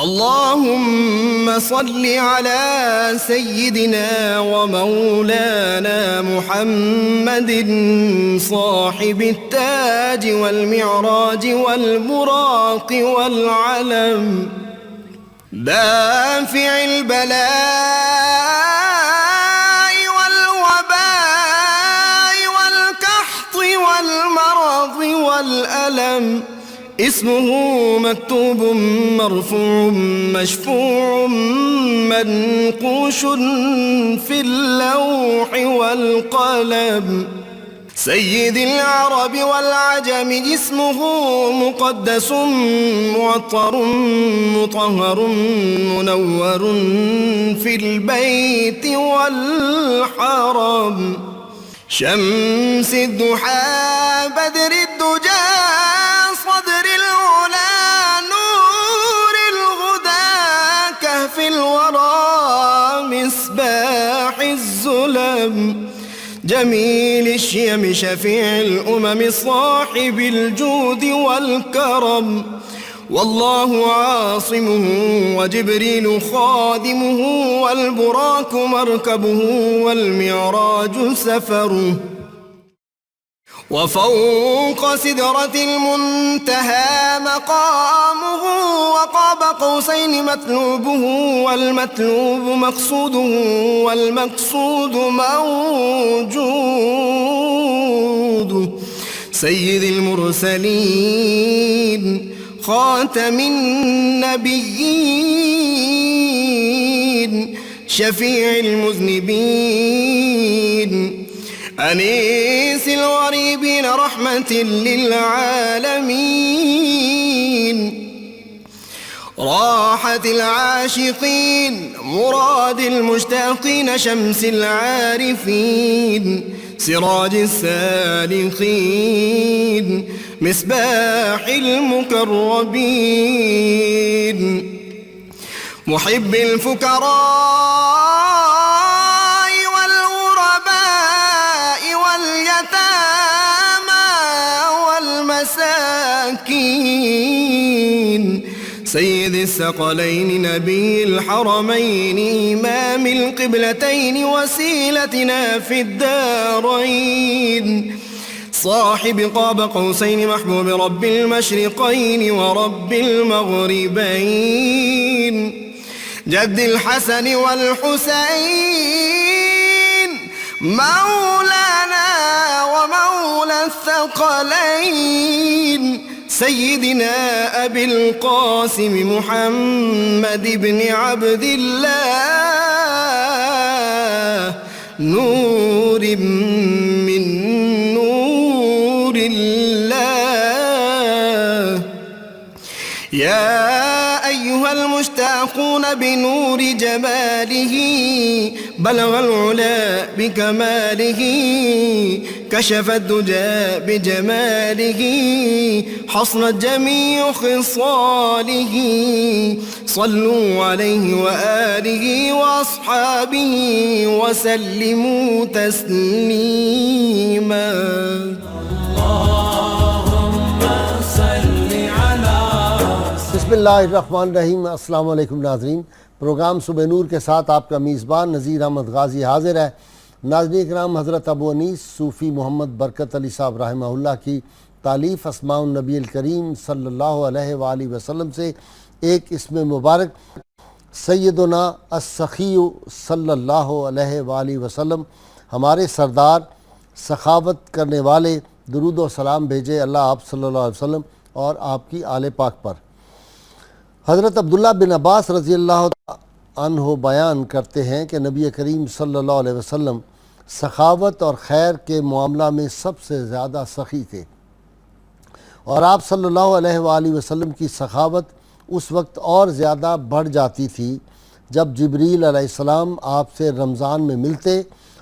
اللهم صل على سيدنا ومولانا محمد صاحب التاج والمعراج والبراق والعلم دافع البلاء والوباء والقحط والمرض والألم. اسمه مكتوب مرفوع مشفوع منقوش في اللوح والقلم. سيد العرب والعجم اسمه مقدس معطر مطهر منور في البيت والحرم. شمس الضحى بدر الدجى صدر العلا نور الهدى كهف الورى مصباح الظلم. جميل الشيم شفيع الأمم صاحب الجود والكرم. والله عاصمه وجبريل خادمه والبراك مركبه والمعراج سفره. وفوق سدرة المنتهى مقامه وقاب قوسين مطلوبه والمطلوب مقصوده والمقصود موجود. سيد المرسلين خاتم النبيين شفيع المذنبين أنيس الغريبين رحمة للعالمين. راحة العاشقين مراد المشتاقين شمس العارفين سراج السالكين مصباح المقربين. محب الفقراء والغرباء واليتامى والمساكين. سيد الثقلين نبي الحرمين إمام القبلتين وسيلتنا في الدارين. صاحب قاب قوسين محبوب رب المشرقين ورب المغربين. جد الحسن والحسين مولانا ومولى الثقلين. سيدنا أبي القاسم محمد بن عبد الله نور من نور الله. يا أيها المشتاقون بنور جماله بلغ العلا بكماله كشف الدجى بجماله حصلت جميع خصاله. صلوا عليه وآله وأصحابه وسلموا تسليما. بسم اللہ الرحمن الرحیم. السلام علیکم ناظرین. پروگرام صبح نور کے ساتھ آپ کا میزبان نذیر احمد غازی حاضر ہے. ناظرین کرام، حضرت ابو انیس صوفی محمد برکت علی صاحب رحمہ اللہ کی تالیف اسماء النبی الکریم صلی اللہ علیہ وآلہ وسلم سے ایک اسم مبارک سیدنا السخی صلی اللہ علیہ وآلہ وسلم، ہمارے سردار سخاوت کرنے والے، درود و سلام بھیجے اللہ آپ صلی اللہ علیہ وسلم اور آپ کی آل پاک پر. حضرت عبداللہ بن عباس رضی اللہ عنہ بیان کرتے ہیں کہ نبی کریم صلی اللہ علیہ وسلم سخاوت اور خیر کے معاملہ میں سب سے زیادہ سخی تھے، اور آپ صلی اللہ علیہ وآلہ وسلم کی سخاوت اس وقت اور زیادہ بڑھ جاتی تھی جب جبریل علیہ السلام آپ سے رمضان میں ملتے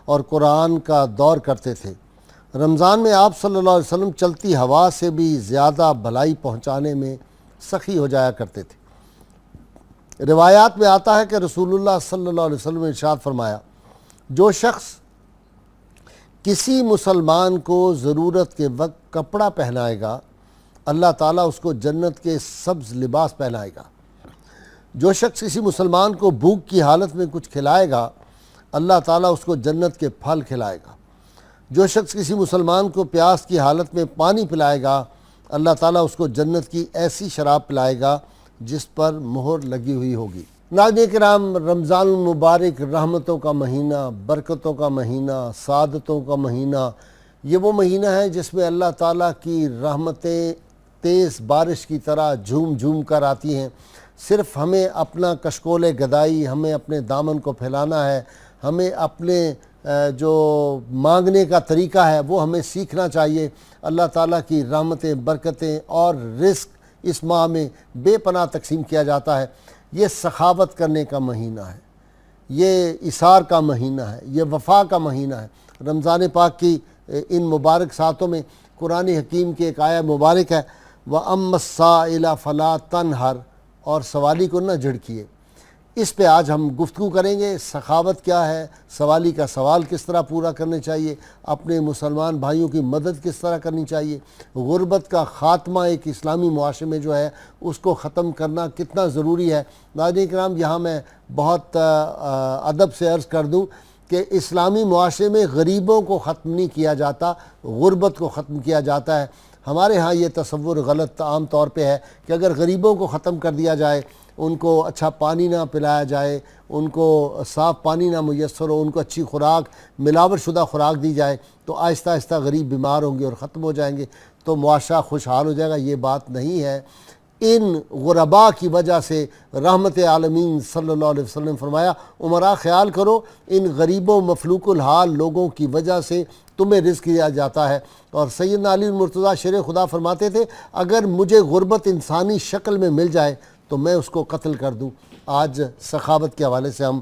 اور قرآن کا دور کرتے تھے. رمضان میں آپ صلی اللہ علیہ وسلم چلتی ہوا سے بھی زیادہ بھلائی پہنچانے میں سخی ہو جایا کرتے تھے. روایات میں آتا ہے کہ رسول اللہ صلی اللہ علیہ وسلم نے ارشاد فرمایا، جو شخص کسی مسلمان کو ضرورت کے وقت کپڑا پہنائے گا اللہ تعالیٰ اس کو جنت کے سبز لباس پہنائے گا. جو شخص کسی مسلمان کو بھوک کی حالت میں کچھ کھلائے گا اللہ تعالیٰ اس کو جنت کے پھل کھلائے گا۔ جو شخص کسی مسلمان کو پیاس کی حالت میں پانی پلائے گا اللہ تعالیٰ اس کو جنت کی ایسی شراب پلائے گا جس پر مہر لگی ہوئی ہوگی۔ ناظرین کرام، رمضان المبارک رحمتوں کا مہینہ، برکتوں کا مہینہ، سعادتوں کا مہینہ، یہ وہ مہینہ ہے جس میں اللہ تعالیٰ کی رحمتیں تیز بارش کی طرح جھوم جھوم کر آتی ہیں۔ صرف ہمیں اپنا کشکول گدائی، ہمیں اپنے دامن کو پھیلانا ہے، ہمیں اپنے جو مانگنے کا طریقہ ہے وہ ہمیں سیکھنا چاہیے۔ اللہ تعالیٰ کی رحمتیں، برکتیں اور رزق اس ماہ میں بے پناہ تقسیم کیا جاتا ہے۔ یہ سخاوت کرنے کا مہینہ ہے، یہ اثار کا مہینہ ہے، یہ وفا کا مہینہ ہے۔ رمضان پاک کی ان مبارک ساعتوں میں قرآن حکیم کی ایک آیہ مبارک ہے، وَأَمَّا السَّائِلَ فَلَا تَنْهَرْ، اور سوالی کو نہ جھڑکیے۔ اس پہ آج ہم گفتگو کریں گے، سخاوت کیا ہے، سوالی کا سوال کس طرح پورا کرنے چاہیے، اپنے مسلمان بھائیوں کی مدد کس طرح کرنی چاہیے، غربت کا خاتمہ ایک اسلامی معاشرے میں جو ہے اس کو ختم کرنا کتنا ضروری ہے۔ ناظرین کرام، یہاں میں بہت ادب سے عرض کر دوں کہ اسلامی معاشرے میں غریبوں کو ختم نہیں کیا جاتا، غربت کو ختم کیا جاتا ہے۔ ہمارے ہاں یہ تصور غلط عام طور پہ ہے کہ اگر غریبوں کو ختم کر دیا جائے، ان کو اچھا پانی نہ پلایا جائے، ان کو صاف پانی نہ میسر ہو، ان کو اچھی خوراک، ملاوٹ شدہ خوراک دی جائے تو آہستہ آہستہ غریب بیمار ہوں گے اور ختم ہو جائیں گے تو معاشرہ خوشحال ہو جائے گا۔ یہ بات نہیں ہے۔ ان غرباء کی وجہ سے رحمت عالمین صلی اللہ علیہ وسلم فرمایا، عمرہ خیال کرو ان غریبوں مفلوق الحال لوگوں کی وجہ سے تمہیں رزق دیا جاتا ہے۔ اور سیدنا علی المرتضیٰ شیر خدا فرماتے تھے، اگر مجھے غربت انسانی شکل میں مل جائے تو میں اس کو قتل کر دوں۔ آج سخاوت کے حوالے سے ہم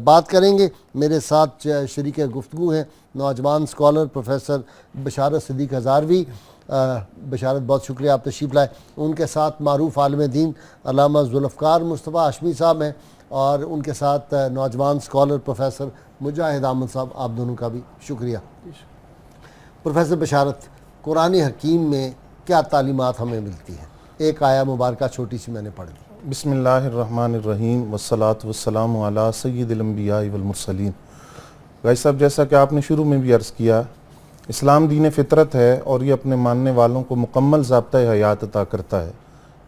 بات کریں گے۔ میرے ساتھ شریک گفتگو ہیں نوجوان اسکالر پروفیسر بشارت صدیق ہزاروی۔ بشارت، بہت شکریہ آپ تشریف لائے۔ ان کے ساتھ معروف عالم دین علامہ ذوالفقار مصطفیٰ ہاشمی صاحب ہیں، اور ان کے ساتھ نوجوان اسکالر پروفیسر مجاہد احمد صاحب۔ آپ دونوں کا بھی شکریہ۔ پروفیسر بشارت، قرآن حکیم میں کیا تعلیمات ہمیں ملتی ہیں؟ ایک آیہ مبارکہ چھوٹی سی میں نے پڑھ دی۔ بسم اللہ الرحمن الرحیم والصلاة والسلام علی سید الانبیاء والمرسلین۔ بھائی صاحب، جیسا کہ آپ نے شروع میں بھی عرض کیا، اسلام دین فطرت ہے اور یہ اپنے ماننے والوں کو مکمل ضابطہ حیات عطا کرتا ہے۔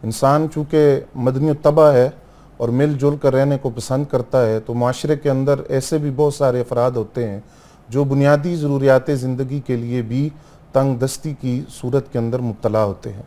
انسان چونکہ مدنی الطبع ہے اور مل جل کر رہنے کو پسند کرتا ہے، تو معاشرے کے اندر ایسے بھی بہت سارے افراد ہوتے ہیں جو بنیادی ضروریات زندگی کے لیے بھی تنگ دستی کی صورت کے اندر مبتلا ہوتے ہیں۔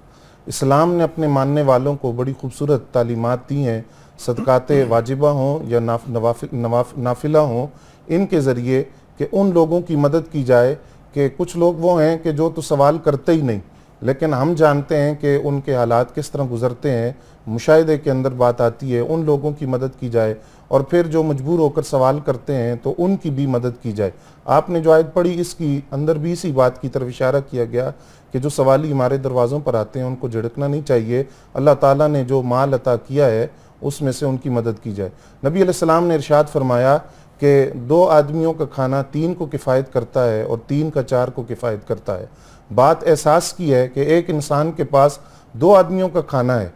اسلام نے اپنے ماننے والوں کو بڑی خوبصورت تعلیمات دی ہیں، صدقات واجبہ ہوں یا نافلہ ہوں، ان کے ذریعے کہ ان لوگوں کی مدد کی جائے کہ کچھ لوگ وہ ہیں کہ جو تو سوال کرتے ہی نہیں، لیکن ہم جانتے ہیں کہ ان کے حالات کس طرح گزرتے ہیں، مشاہدے کے اندر بات آتی ہے، ان لوگوں کی مدد کی جائے، اور پھر جو مجبور ہو کر سوال کرتے ہیں تو ان کی بھی مدد کی جائے۔ آپ نے جو آیت پڑھی اس کی اندر بھی اسی بات کی طرف اشارہ کیا گیا کہ جو سوالی ہمارے دروازوں پر آتے ہیں ان کو جھڑکنا نہیں چاہیے، اللہ تعالیٰ نے جو مال عطا کیا ہے اس میں سے ان کی مدد کی جائے۔ نبی علیہ السلام نے ارشاد فرمایا کہ 2 آدمیوں کا کھانا 3 کو کفایت کرتا ہے اور 3 کا 4 کو کفایت کرتا ہے۔ بات احساس کی ہے کہ ایک انسان کے پاس 2 آدمیوں کا کھانا ہے،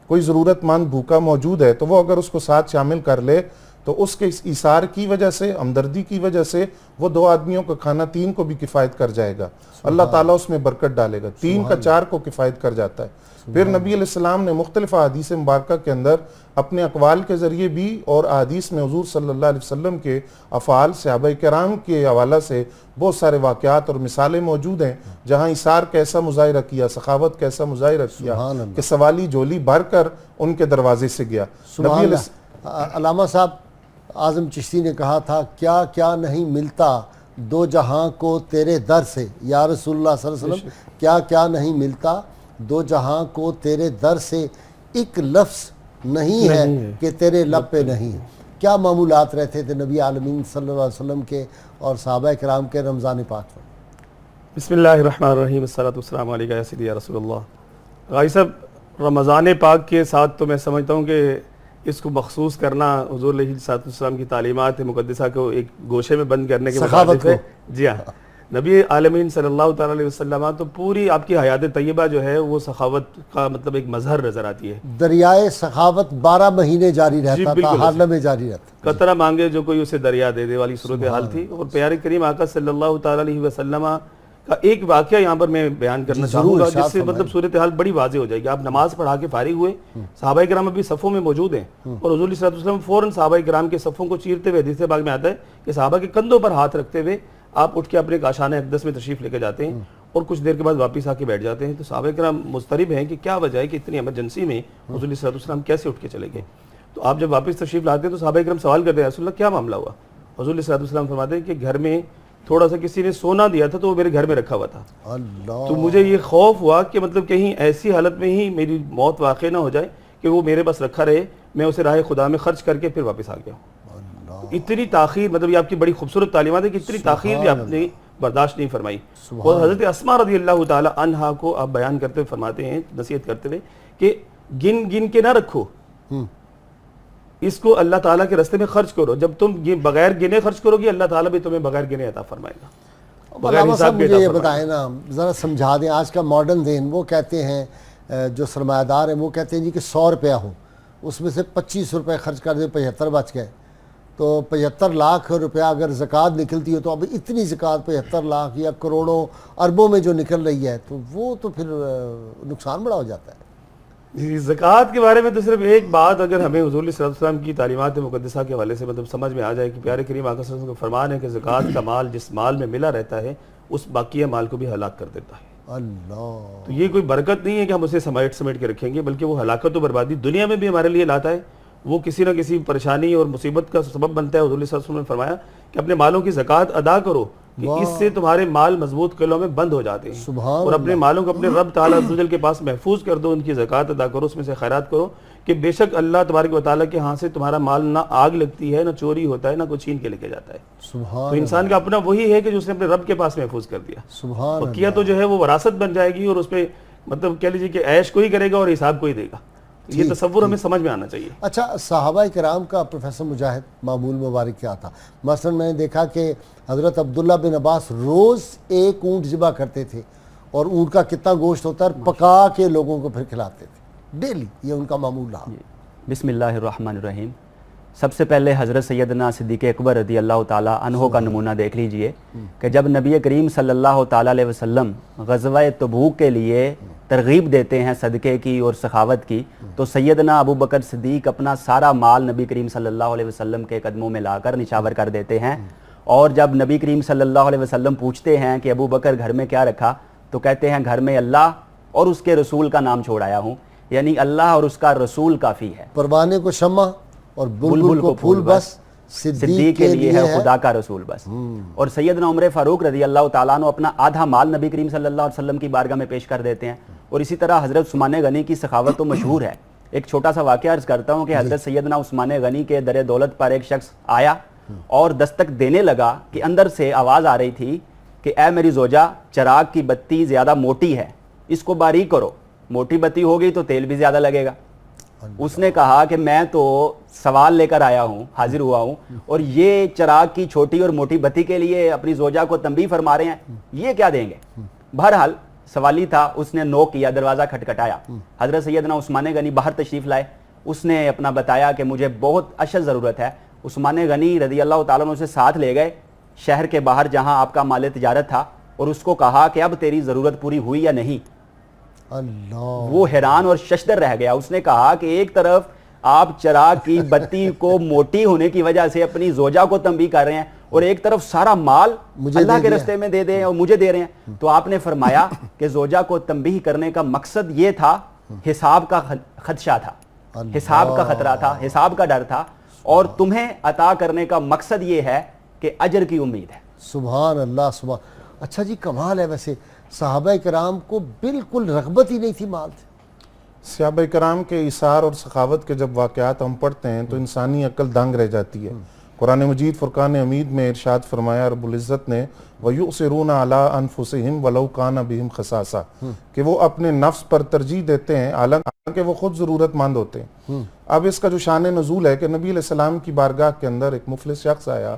کوئی ضرورت مند بھوکا موجود ہے تو وہ اگر اس کو ساتھ شامل کر لے تو اس کے اس ایثار کی وجہ سے، ہمدردی کی وجہ سے وہ 2 آدمیوں کا کھانا 3 کو بھی کفایت کر جائے گا، اللہ تعالیٰ اس میں برکت ڈالے گا، 3 کا 4 کو کفایت کر جاتا ہے۔ پھر نبی علیہ السلام نے مختلف احادیث مبارکہ کے اندر اپنے اقوال کے ذریعے بھی اور احادیث میں حضور صلی اللہ علیہ وسلم کے افعال، صحابہ کرام کے حوالہ سے بہت سارے واقعات اور مثالیں موجود ہیں جہاں ایثار کیسا مظاہرہ کیا، سخاوت کیسا مظاہرہ کیا کہ سوالی جولی بھر کر ان کے دروازے سے گیا۔ علامہ صاحب، اعظم چشتی نے کہا تھا، کیا کیا نہیں ملتا 2 جہاں کو تیرے در سے، یا رسول اللہ صلی اللہ علیہ وسلم، کیا کیا نہیں ملتا 2 جہاں کو تیرے در سے، ایک لفظ نہیں ہے کہ تیرے لب پہ نہیں ہے۔ کیا معمولات رہتے تھے نبی عالمین صلی اللہ علیہ وسلم کے اور صحابہ کرام کے رمضان پاک میں؟ بسم اللہ الرحمن الرحیم، الصلاۃ والسلام علیکہ یا سیدی یا رسول اللہ۔ غازی صاحب، رمضان پاک کے ساتھ تو میں سمجھتا ہوں کہ اس کو مخصوص کرنا حضور علیہ السلام کی تعلیمات مقدسہ کو ایک گوشے میں بند کرنے کے مطابق ہے۔ جی ہاں، نبی عالمین صلی اللہ تعالیٰ علیہ وسلم تو پوری آپ کی حیات طیبہ جو ہے وہ سخاوت کا مطلب ایک مظہر نظر آتی ہے. دریائے سخاوت 12 مہینے جاری رہتا تھا، حالہ میں جاری رہتا. قطرہ مانگے جو کوئی اسے دریا دے دے والی صورتحال تھی. اور پیارے کریم آقا صلی اللہ تعالیٰ علیہ وسلم کا ایک واقعہ یہاں پر میں بیان کرنا چاہوں گا جس سے مطلب صورتحال بڑی واضح ہو جائے گی. آپ نماز پڑھا کے فارغ ہوئے، صحابہ کرام ابھی صفوں میں موجود ہیں، اور حضور صلی اللہ علیہ وسلم فوراً صحابہ کرام کے صفوں کو چیرتے ہوئے، حدیث پاک میں آتا ہے کہ صحابہ کے کندھوں پر ہاتھ رکھتے ہوئے آپ اٹھ کے اپنے کاشانہ اقدس میں تشریف لے کے جاتے ہیں اور کچھ دیر کے بعد واپس آ کے بیٹھ جاتے ہیں. تو صحابہ کرام مضطرب ہیں کہ کیا وجہ ہے کہ اتنی ایمرجنسی میں حضور صلی اللہ علیہ وسلم کیسے اٹھ کے چلے گئے. تو آپ جب واپس تشریف لاتے ہیں تو صحابہ کرام سوال کرتے ہیں رسول اللہ کیا معاملہ ہوا. حضور صلی اللہ علیہ وسلم فرماتے ہیں کہ گھر میں تھوڑا سا کسی نے سونا دیا تھا تو وہ میرے گھر میں رکھا ہوا تھا. تو مجھے یہ خوف ہوا کہ مطلب کہیں ایسی حالت میں ہی میری موت واقع نہ ہو جائے کہ وہ میرے پاس رکھا رہے، میں اسے راہ خدا میں خرچ کر کے پھر واپس آ گیا ہوں. اتنی تاخیر، مطلب یہ آپ کی بڑی خوبصورت تعلیمات ہے کہ اتنی تاخیر بھی آپ نے برداشت نہیں فرمائی. اور حضرت اسماء رضی اللہ تعالی عنہا کو آپ بیان کرتے ہوئے فرماتے ہیں، نصیحت کرتے ہوئے کہ گن گن کے نہ رکھو، اس کو اللہ تعالیٰ کے راستے میں خرچ کرو. جب تم بغیر گنے خرچ کرو گی اللہ تعالیٰ بھی تمہیں بغیر گنے عطا فرمائے گا. علامہ صاحب مجھے یہ بتائیں نا، ذرا سمجھا دیں. آج کا ماڈرن ذہن وہ کہتے ہیں، جو سرمایہ دار ہیں وہ کہتے ہیں جی کہ 100 روپیہ ہو، اس میں سے 25 روپے خرچ کر دیں، 75 بچ گئے. تو 75 لاکھ روپیہ اگر زکوٰۃ نکلتی ہو تو اب اتنی زکوٰۃ 75 لاکھ یا کروڑوں اربوں میں جو نکل رہی ہے تو وہ تو پھر نقصان بڑا ہو جاتا ہے. زکوٰۃ کے بارے میں تو صرف ایک بات اگر ہمیں حضور صلی اللہ علیہ وسلم کی تعلیمات مقدسہ کے حوالے سے مطلب سمجھ میں آ جائے کہ پیارے کریم آقا صلی اللہ علیہ وسلم کا فرمان ہے کہ زکوٰۃ کا مال جس مال میں ملا رہتا ہے اس باقیہ مال کو بھی ہلاک کر دیتا ہے. اللہ، تو یہ کوئی برکت نہیں ہے کہ ہم اسے سمیٹ کے رکھیں گے، بلکہ وہ ہلاکت و بربادی دنیا میں بھی ہمارے لیے لاتا ہے. وہ کسی نہ کسی پریشانی اور مصیبت کا سبب بنتا ہے. حضور صلی اللہ علیہ وسلم نے فرمایا کہ اپنے مالوں کی زکوٰۃ ادا کرو کہ اس سے تمہارے مال مضبوط قلعوں میں بند ہو جاتے ہیں. اور اپنے مالوں کو اپنے رب تعالیٰ عز و جل کے پاس محفوظ کر دو، ان کی زکوٰۃ ادا کرو، اس میں سے خیرات کرو کہ بے شک اللہ تبارک و تعالیٰ کے ہاں سے تمہارا مال نہ آگ لگتی ہے، نہ چوری ہوتا ہے، نہ کوئی چھین کے لے کے جاتا ہے. تو انسان کا اپنا وہی ہے کہ جو اس نے اپنے رب کے پاس محفوظ کر دیا. اور کیا تو جو ہے وہ وراثت بن جائے گی اور اس پہ مطلب کہہ لیجیے کہ عیش کوئی کرے گا اور حساب کوئی دے گا. یہ تصور ہمیں سمجھ میں آنا چاہیے. اچھا، صحابہ کرام کا پروفیسر مجاہد معمول مبارک کیا تھا؟ مثلا میں نے دیکھا کہ حضرت عبداللہ بن عباس روز ایک اونٹ ذبح کرتے تھے اور اونٹ کا کتنا گوشت ہوتا ہے پکا کے لوگوں کو پھر کھلاتے تھے ڈیلی. یہ ان کا معمول رہا. بسم اللہ الرحمن الرحیم. سب سے پہلے حضرت سیدنا صدیق اکبر رضی اللہ تعالیٰ عنہ کا نمونہ دیکھ لیجئے کہ جب نبی کریم صلی اللہ تعالیٰ علیہ وسلم غزوہ تبوک کے لیے ترغیب دیتے ہیں صدقے کی اور سخاوت کی، تو سیدنا ابو بکر صدیق اپنا سارا مال نبی کریم صلی اللہ علیہ وسلم کے قدموں میں لا کر نچھاور کر دیتے ہیں. اور جب نبی کریم صلی اللہ علیہ وسلم پوچھتے ہیں کہ ابو بکر گھر میں کیا رکھا، تو کہتے ہیں گھر میں اللہ اور اس کے رسول کا نام چھوڑ آیا ہوں، یعنی اللہ اور اس کا رسول کافی ہے. پروانے کو شمع اور بلبل کو پھول بس، صدیق کے لیے ہے خدا کا رسول بس. اور سیدنا عمر فاروق رضی اللہ تعالیٰ عنہ اپنا آدھا مال نبی کریم صلی اللہ علیہ وسلم کی بارگاہ میں پیش کر دیتے ہیں. اور اسی طرح حضرت عثمان غنی کی سخاوت تو مشہور ہے. ایک چھوٹا سا واقعہ عرض کرتا ہوں کہ حضرت سیدنا عثمان غنی کے در دولت پر ایک شخص آیا اور دستک دینے لگا کہ اندر سے آواز آ رہی تھی کہ اے میری زوجہ، چراغ کی بتی زیادہ موٹی ہے، اس کو باریک کرو، موٹی بتی ہوگی تو تیل بھی زیادہ لگے گا. اس نے کہا کہ میں تو سوال لے کر آیا ہوں، حاضر ہوا ہوں، اور یہ چراغ کی چھوٹی اور موٹی بتی کے لیے اپنی زوجہ کو تنبیہ فرما رہے ہیں، یہ کیا دیں گے؟ بہرحال سوالی تھا، اس نے نوک کیا، دروازہ کھٹکھٹایا. حضرت سیدنا عثمان غنی باہر تشریف لائے. اس نے اپنا بتایا کہ مجھے بہت اشد ضرورت ہے. عثمان غنی رضی اللہ تعالیٰ عنہ اسے ساتھ لے گئے شہر کے باہر جہاں آپ کا مال تجارت تھا، اور اس کو کہا کہ اب تیری ضرورت پوری ہوئی یا نہیں. اللہ، وہ حیران اور ششدر رہ گیا. اس نے کہا کہ ایک طرف آپ چراغ کی بتی کو موٹی ہونے کی وجہ سے اپنی زوجہ کو تنبیہ کر رہے ہیں، اور ایک طرف سارا مال اللہ کے راستے میں دے دیں اور مجھے دے رہے ہیں. تو آپ نے فرمایا کہ زوجہ کو تنبیہ کرنے کا مقصد یہ تھا، حساب کا خدشہ تھا، حساب کا خطرہ تھا، حساب کا ڈر تھا، اور تمہیں عطا کرنے کا مقصد یہ ہے کہ اجر کی امید ہے. سبحان اللہ، سبحان. اچھا جی، کمال ہے. ویسے صحابہ کرام کو بالکل رغبت ہی نہیں تھی مال سے. صحابہ کرام کے ایثار اور سخاوت کے جب واقعات ہم پڑھتے ہیں تو انسانی عقل دنگ رہ جاتی ہے. قرآن مجید فرقان حمید میں ارشاد فرمایا رب العزت نے وَيُؤْثِرُونَ عَلَىٰ أَنفُسِهِمْ وَلَوْ كَانَ بِهِمْ خَصَاصَةٌ کہ وہ اپنے نفس پر ترجیح دیتے ہیں حالانکہ وہ خود ضرورت مند ہوتے ہیں. اب اس کا جو شان نزول ہے کہ نبی علیہ السلام کی بارگاہ کے اندر ایک مفلس شخص آیا,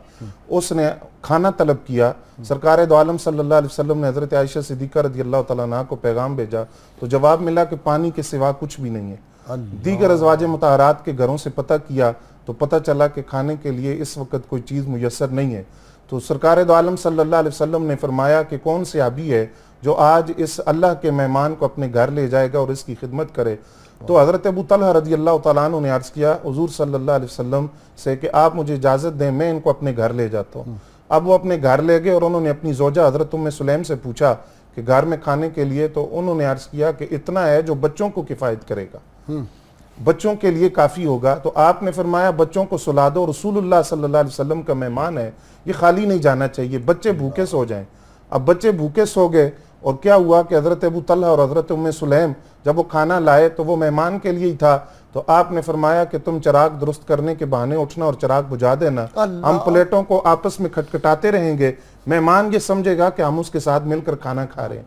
اس نے کھانا طلب کیا. سرکار دو عالم صلی اللہ علیہ وسلم نے حضرت عائشہ صدیقہ رضی اللہ تعالیٰ عنہ کو پیغام بھیجا تو جواب ملا کہ پانی کے سوا کچھ بھی نہیں ہے. دیگر ازواج مطہرات کے گھروں سے پتہ کیا تو پتہ چلا کہ کھانے کے لیے اس وقت کوئی چیز میسر نہیں ہے. تو سرکار دو عالم صلی اللہ علیہ وسلم نے فرمایا کہ کون صحابی ہے جو آج اس اللہ کے مہمان کو اپنے گھر لے جائے گا اور اس کی خدمت کرے. تو حضرت ابو طلحہ رضی اللہ تعالیٰ عنہ نے عرض کیا حضور صلی اللہ علیہ وسلم سے کہ آپ مجھے اجازت دیں میں ان کو اپنے گھر لے جاتا ہوں. اب وہ اپنے گھر لے گئے اور انہوں نے اپنی زوجہ حضرت ام سلیم سے پوچھا کہ گھر میں کھانے کے لیے, تو انہوں نے عرض کیا کہ اتنا ہے جو بچوں کو کفایت کرے گا, بچوں کے لیے کافی ہوگا. تو آپ نے فرمایا بچوں کو سلا دو, رسول اللہ صلی اللہ علیہ وسلم کا مہمان ہے, یہ خالی نہیں جانا چاہیے, بچے بھوکے سو جائیں. اب بچے بھوکے سو گئے اور کیا ہوا کہ حضرت ابو طلحہ اور حضرت ام سلیم جب وہ کھانا لائے تو وہ مہمان کے لیے ہی تھا. تو آپ نے فرمایا کہ تم چراغ درست کرنے کے بہانے اٹھنا اور چراغ بجھا دینا, ہم پلیٹوں کو آپس میں کھٹکھٹاتے رہیں گے, مہمان یہ سمجھے گا کہ ہم اس کے ساتھ مل کر کھانا کھا رہے ہیں.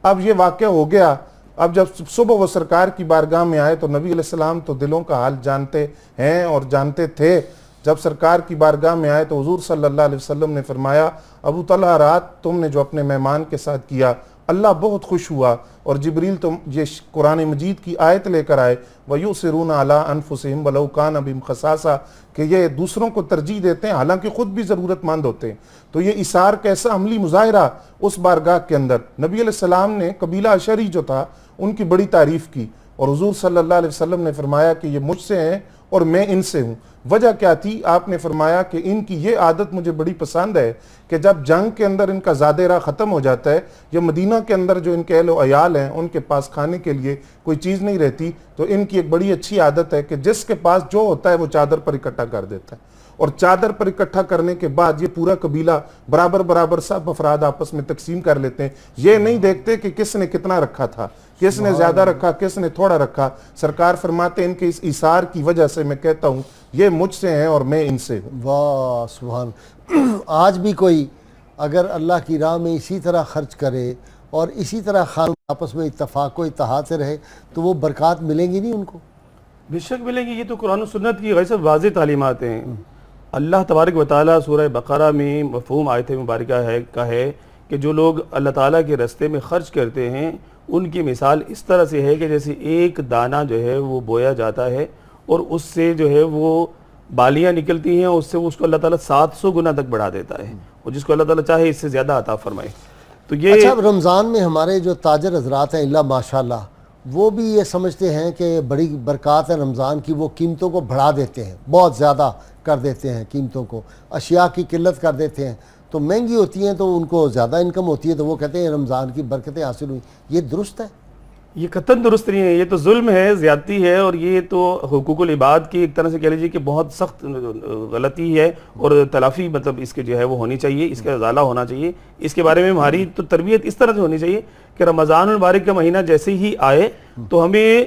اب یہ واقعہ ہو گیا. اب جب صبح وہ سرکار کی بارگاہ میں آئے تو نبی علیہ السلام تو دلوں کا حال جانتے ہیں اور جانتے تھے. جب سرکار کی بارگاہ میں آئے تو حضور صلی اللہ علیہ وسلم نے فرمایا ابو طلحہ رات تم نے جو اپنے مہمان کے ساتھ کیا اللہ بہت خوش ہوا. اور جبریل تو یہ قرآن مجید کی آیت لے کر آئے وَيُؤْثِرُونَ عَلَىٰ أَنفُسِهِمْ وَلَوْ كَانَ بِهِمْ خَصَاصَةٌ کہ یہ دوسروں کو ترجیح دیتے ہیں حالانکہ خود بھی ضرورت مند ہوتے ہیں. تو یہ ایثار کیسا عملی مظاہرہ اس بارگاہ کے اندر. نبی علیہ السلام نے قبیلہ اشعری جو تھا ان کی بڑی تعریف کی اور حضور صلی اللہ علیہ وسلم نے فرمایا کہ یہ مجھ سے ہیں اور میں ان سے ہوں. وجہ کیا تھی؟ آپ نے فرمایا کہ ان کی یہ عادت مجھے بڑی پسند ہے کہ جب جنگ کے اندر ان کا زادہ راہ ختم ہو جاتا ہے یا مدینہ کے اندر جو ان کے اہل و عیال ہیں ان کے پاس کھانے کے لیے کوئی چیز نہیں رہتی تو ان کی ایک بڑی اچھی عادت ہے کہ جس کے پاس جو ہوتا ہے وہ چادر پر اکٹھا کر دیتا ہے, اور چادر پر اکٹھا کرنے کے بعد یہ پورا قبیلہ برابر برابر سب افراد آپس میں تقسیم کر لیتے ہیں. یہ نہیں دیکھتے کہ کس نے کتنا رکھا تھا, کس نے زیادہ رکھا, کس نے تھوڑا رکھا. سرکار فرماتے ہیں ان کے اس ایثار کی وجہ سے میں کہتا ہوں یہ مجھ سے ہیں اور میں ان سے ہوں. واہ سبحان. آج بھی کوئی اگر اللہ کی راہ میں اسی طرح خرچ کرے اور اسی طرح خان آپس میں اتفاق و اتحاد سے رہے تو وہ برکات ملیں گی نہیں ان کو؟ بے شک ملیں گی. یہ تو قرآن و سنت کی غیر واضح تعلیمات ہیں. اللہ تبارک و تعالیٰ سورہ بقرہ میں مفہوم آیت مبارکہ ہے کہ جو لوگ اللہ تعالیٰ کے راستے میں خرچ کرتے ہیں ان کی مثال اس طرح سے ہے کہ جیسے ایک دانہ جو ہے وہ بویا جاتا ہے اور اس سے جو ہے وہ بالیاں نکلتی ہیں, اس سے اس کو اللہ تعالیٰ 700 گنا تک بڑھا دیتا ہے اور جس کو اللہ تعالیٰ چاہے اس سے زیادہ عطا فرمائے. تو یہ اچھا رمضان میں ہمارے جو تاجر حضرات ہیں اللہ ماشاءاللہ وہ بھی یہ سمجھتے ہیں کہ بڑی برکات ہے رمضان کی, وہ قیمتوں کو بڑھا دیتے ہیں, بہت زیادہ کر دیتے ہیں قیمتوں کو, اشیاء کی قلت کر دیتے ہیں تو مہنگی ہوتی ہیں تو ان کو زیادہ انکم ہوتی ہے تو وہ کہتے ہیں رمضان کی برکتیں حاصل ہوئی. یہ درست ہے؟ یہ قطعاً درست نہیں ہے. یہ تو ظلم ہے, زیادتی ہے, اور یہ تو حقوق العباد کی ایک طرح سے کہہ لیجیے کہ بہت سخت غلطی ہے اور تلافی مطلب اس کے جو ہے وہ ہونی چاہیے, اس کا ازالہ ہونا چاہیے. اس کے بارے میں ہماری تو تربیت اس طرح سے ہونی چاہیے کہ رمضان المبارک کا مہینہ جیسے ہی آئے تو ہمیں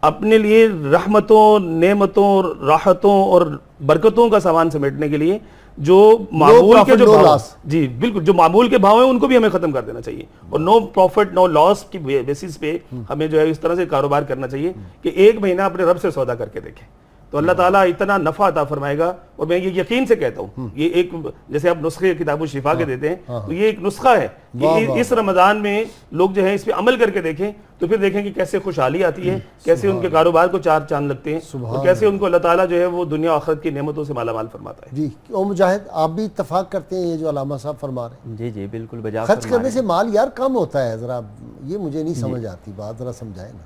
اپنے لیے رحمتوں, نعمتوں, راحتوں اور برکتوں کا سامان سمیٹنے کے لیے جو معمول کے جو جی بالکل جو معمول کے بھاؤ ہیں ان کو بھی ہمیں ختم کر دینا چاہیے اور نو پروفٹ نو لاس کی بیسس پہ ہمیں جو ہے اس طرح سے کاروبار کرنا چاہیے کہ ایک مہینہ اپنے رب سے سودا کر کے دیکھیں تو اللہ تعالیٰ اتنا نفع عطا فرمائے گا. اور میں یہ یقین سے کہتا ہوں یہ ایک جیسے آپ نسخے کتاب الشفا کے دیتے ہیں تو یہ ایک نسخہ ہے کہ اس رمضان میں لوگ جو ہے اس پہ عمل کر کے دیکھیں تو پھر دیکھیں کہ کیسے خوشحالی آتی ہے, کیسے ان کے کاروبار کو چار چاند لگتے ہیں اور کیسے ان کو اللہ تعالیٰ جو ہے وہ دنیا آخرت کی نعمتوں سے مالا مال فرماتا ہے. جی او مجاہد آپ بھی اتفاق کرتے ہیں یہ جو علامہ صاحب فرما رہے ہیں؟ جی جی بالکل بجا خرچ کرنے سے مال یار کم ہوتا ہے, ذرا یہ مجھے نہیں سمجھ آتی بات, ذرا سمجھائیں نا.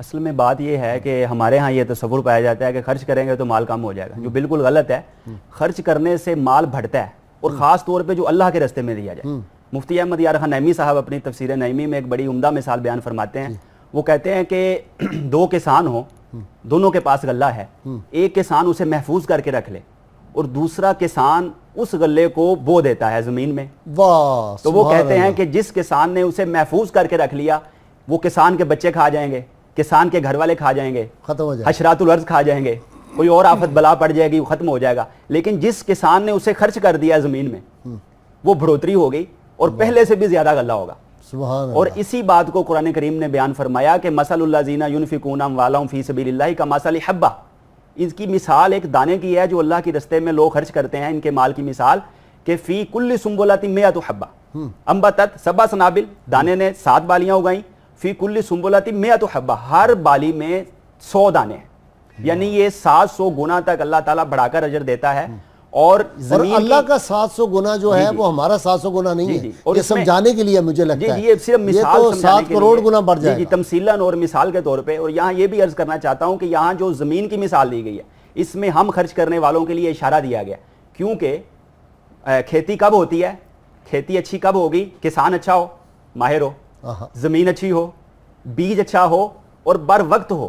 اصل میں بات یہ ہے کہ ہمارے ہاں یہ تصور پایا جاتا ہے کہ خرچ کریں گے تو مال کم ہو جائے گا, جو بالکل غلط ہے. خرچ کرنے سے مال بڑھتا ہے اور خاص طور پہ جو اللہ کے راستے میں دیا جائے. مفتی احمد یار خان نعیمی صاحب اپنی تفسیر نعیمی میں ایک بڑی عمدہ مثال بیان فرماتے ہیں. وہ کہتے ہیں کہ دو کسان ہوں, دونوں کے پاس غلہ ہے, ایک کسان اسے محفوظ کر کے رکھ لے اور دوسرا کسان اس غلے کو بو دیتا ہے زمین میں. تو وہ کہتے ہیں کہ جس کسان نے اسے محفوظ کر کے رکھ لیا وہ کسان کے بچے کھا جائیں گے, کسان کے گھر والے کھا جائیں گے, ختم ہو جائے, حشرات الارض کھا جائیں گے, کوئی اور آفت بلا پڑ جائے گی وہ ختم ہو جائے گا. لیکن جس کسان نے اسے خرچ کر دیا زمین میں وہ بڑھوتری ہو گئی اور پہلے سے بھی زیادہ غلہ ہوگا. سبحان اور اسی بات کو قرآن کریم نے بیان فرمایا کہ مثل الذین ینفقون اموالہم فی سبیل اللہ کمثل حبہ، اس کی مثال ایک دانے کی ہے جو اللہ کے راستے میں لوگ خرچ کرتے ہیں. ان کے مال کی مثال کہ فی کل سنبلۃ مئۃ حبہ انبتت سبع سنابل، دانے نے 7 بالیاں اگائیں، فی کل سنبلۃ مئۃ حبہ، ہر بالی میں 100 دانے ہیں. یعنی یہ 700 گنا تک اللہ تعالیٰ بڑھا کر اجر دیتا ہے. اور زمین اللہ کا 700 گنا جو ہے وہ ہمارا 700 گنا نہیں ہے. اور یہ سمجھانے کے لیے مجھے لگتا ہے یہ صرف مثال تو 7 کروڑ گنا بڑھ جائے گا تمثیلاً اور مثال کے طور پہ. اور یہاں یہ بھی عرض کرنا چاہتا ہوں کہ یہاں جو زمین کی مثال دی گئی ہے اس میں ہم خرچ کرنے والوں کے لیے اشارہ دیا گیا، کیونکہ کھیتی کب ہوتی ہے، کھیتی اچھی کب ہوگی، کسان اچھا ہو، ماہر ہو، زمین اچھی ہو، بیج اچھا ہو اور بر وقت ہو.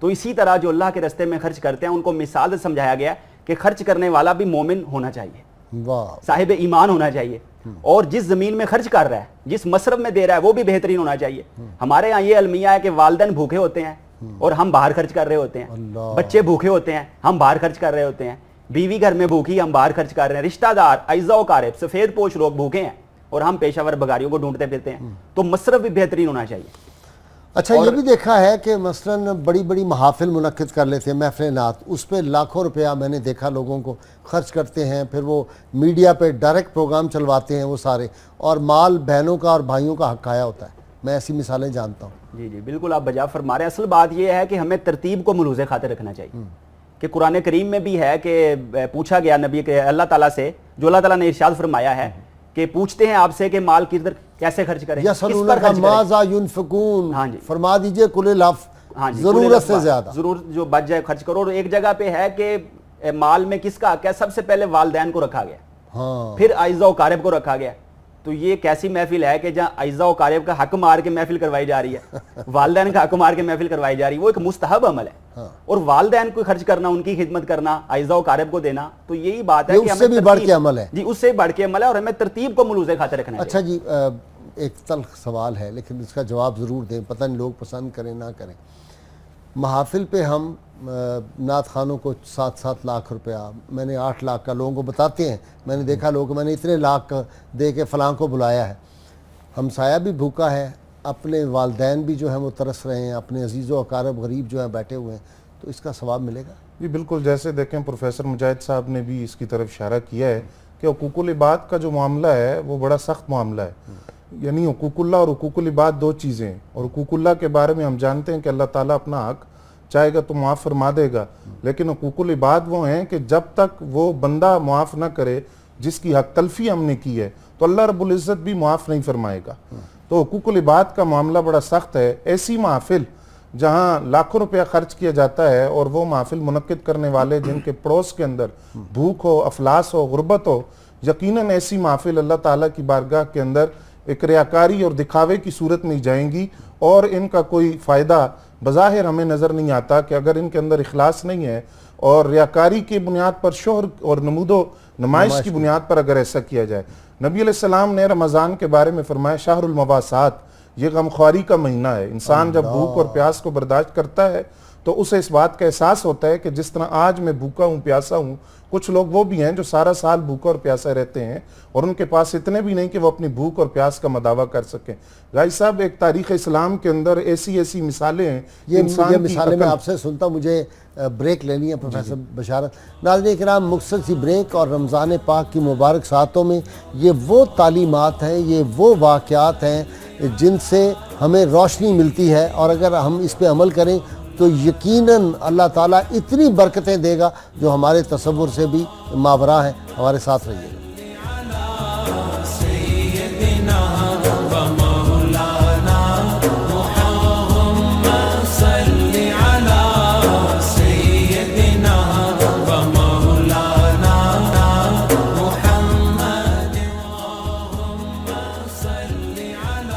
تو اسی طرح جو اللہ کے راستے میں خرچ کرتے ہیں ان کو مثال سے سمجھایا گیا کہ خرچ کرنے والا بھی مومن ہونا چاہیے، صاحب ایمان ہونا چاہیے، اور جس زمین میں خرچ کر رہا ہے، جس مصرف میں دے رہا ہے وہ بھی بہترین ہونا چاہیے. ہمارے ہاں یہ المیہ ہے کہ والدین بھوکے ہوتے ہیں اور ہم باہر خرچ کر رہے ہوتے ہیں، بچے بھوکے ہوتے ہیں ہم باہر خرچ کر رہے ہوتے ہیں، بیوی گھر میں بھوکی ہم باہر خرچ کر رہے ہیں، رشتہ دار اعزاء و اقارب سفید پوش لوگ بھوکے ہیں اور ہم پیشہ ور بگاریوں کو ڈھونڈتے پھرتے ہیں. تو مصرف بھی بہترین ہونا چاہیے. اچھا یہ بھی دیکھا ہے کہ مثلاً بڑی بڑی محافل منعقد کر لیتے ہیں، محفل نعت، اس پہ لاکھوں روپیہ میں نے دیکھا لوگوں کو خرچ کرتے ہیں، پھر وہ میڈیا پہ ڈائریکٹ پروگرام چلواتے ہیں وہ سارے، اور مال بہنوں کا اور بھائیوں کا حق آیا ہوتا ہے. میں ایسی مثالیں جانتا ہوں. جی بالکل آپ بجا فرما رہے ہیں. اصل بات یہ ہے کہ ہمیں ترتیب کو ملحوظ خاطر رکھنا چاہیے کہ قرآن کریم میں بھی ہے کہ پوچھا گیا نبی کے اللہ تعالیٰ سے، جو اللہ تعالیٰ نے ارشاد فرمایا ہے کہ پوچھتے ہیں آپ سے کہ مال کدھر کیسے خرچ کریں، کس پر خرچ کریں. فرما دیجئے کل الحف، ضرورت سے زیادہ ضرور جو بچ جائے خرچ کرو. اور ایک جگہ پہ ہے کہ مال میں کس کا حق ہے، سب سے پہلے والدین کو رکھا گیا، پھر اعزاء و اقارب کو رکھا گیا. تو یہ کیسی محفل ہے کہ جہاں اعزاء و اقارب کا حق مار کے محفل کروائی جا رہی ہے، والدین کا حق مار کے محفل کروائی جا رہی ہے. وہ ایک مستحب عمل ہے، اور والدین کو خرچ کرنا، ان کی خدمت کرنا، اعزاء و اقارب کو دینا، تو یہی بات ہے کہ اس سے بھی بڑھ کے عمل ہے. جی اس سے بڑھ کے عمل ہے، اور ہمیں ترتیب کو ملحوظ خاطر رکھنا ہے. اچھا جی ایک تلخ سوال ہے لیکن اس کا جواب ضرور دیں، پتہ نہیں لوگ پسند کریں نہ کریں. محافل پہ ہم نعت خانوں کو 7-7 لاکھ روپیہ، میں نے 8 لاکھ کا لوگوں کو بتاتے ہیں، میں نے دیکھا لوگ میں نے اتنے لاکھ دے کے فلاں کو بلایا ہے. ہمسایہ بھی بھوکا ہے، اپنے والدین بھی جو ہیں وہ ترس رہے ہیں، اپنے عزیز و اقارب غریب جو ہیں بیٹھے ہوئے ہیں، تو اس کا ثواب ملے گا؟ جی بالکل، جیسے دیکھیں پروفیسر مجاہد صاحب نے بھی اس کی طرف اشارہ کیا ہے کہ حقوق العباد کا جو معاملہ ہے وہ بڑا سخت معاملہ ہے. یعنی حقوق اللہ اور حقوق العباد 2 چیزیں ہیں، اور حقوق اللہ کے بارے میں ہم جانتے ہیں کہ اللہ تعالیٰ اپنا حق چاہے گا تو معاف فرما دے گا، لیکن حقوق العباد وہ ہیں کہ جب تک وہ بندہ معاف نہ کرے جس کی حق تلفی ہم نے کی ہے تو اللہ رب العزت بھی معاف نہیں فرمائے گا. تو حقوق العباد کا معاملہ بڑا سخت ہے. ایسی محافل جہاں لاکھوں روپیہ خرچ کیا جاتا ہے اور وہ محافل منعقد کرنے والے جن کے پڑوس کے اندر بھوک ہو، افلاس ہو، غربت ہو، یقیناً ایسی محافل اللہ تعالیٰ کی بارگاہ کے اندر ایک ریاکاری اور دکھاوے کی صورت میں جائیں گی، اور ان کا کوئی فائدہ بظاہر ہمیں نظر نہیں آتا کہ اگر ان کے اندر اخلاص نہیں ہے اور ریاکاری کی بنیاد پر، شہر اور نمود و نمائش کی بنیاد پر اگر ایسا کیا جائے. نبی علیہ السلام نے رمضان کے بارے میں فرمایا شہر المواسات، یہ غمخواری کا مہینہ ہے. انسان جب بھوک اور پیاس کو برداشت کرتا ہے تو اسے اس بات کا احساس ہوتا ہے کہ جس طرح آج میں بھوکا ہوں، پیاسا ہوں. کچھ لوگ وہ بھی ہیں جو سارا سال بھوکا اور پیاسا رہتے ہیں اور ان کے پاس اتنے بھی نہیں کہ وہ اپنی بھوک اور پیاس کا مداوع کر سکیں. غازی صاحب ایک تاریخ اسلام کے اندر ایسی مثالیں ہیں. یہ مثالیں میں آپ سے سنتا ہوں. مجھے بریک لینی ہے پروفیسر بشارت. ناظرین کرام، مختصر سی بریک، اور رمضان پاک کی مبارک ساعتوں میں یہ وہ تعلیمات ہیں، یہ وہ واقعات ہیں جن سے ہمیں روشنی ملتی ہے، اور اگر ہم اس پہ عمل کریں تو یقیناً اللہ تعالیٰ اتنی برکتیں دے گا جو ہمارے تصور سے بھی ماوراء ہیں. ہمارے ساتھ رہیے گا.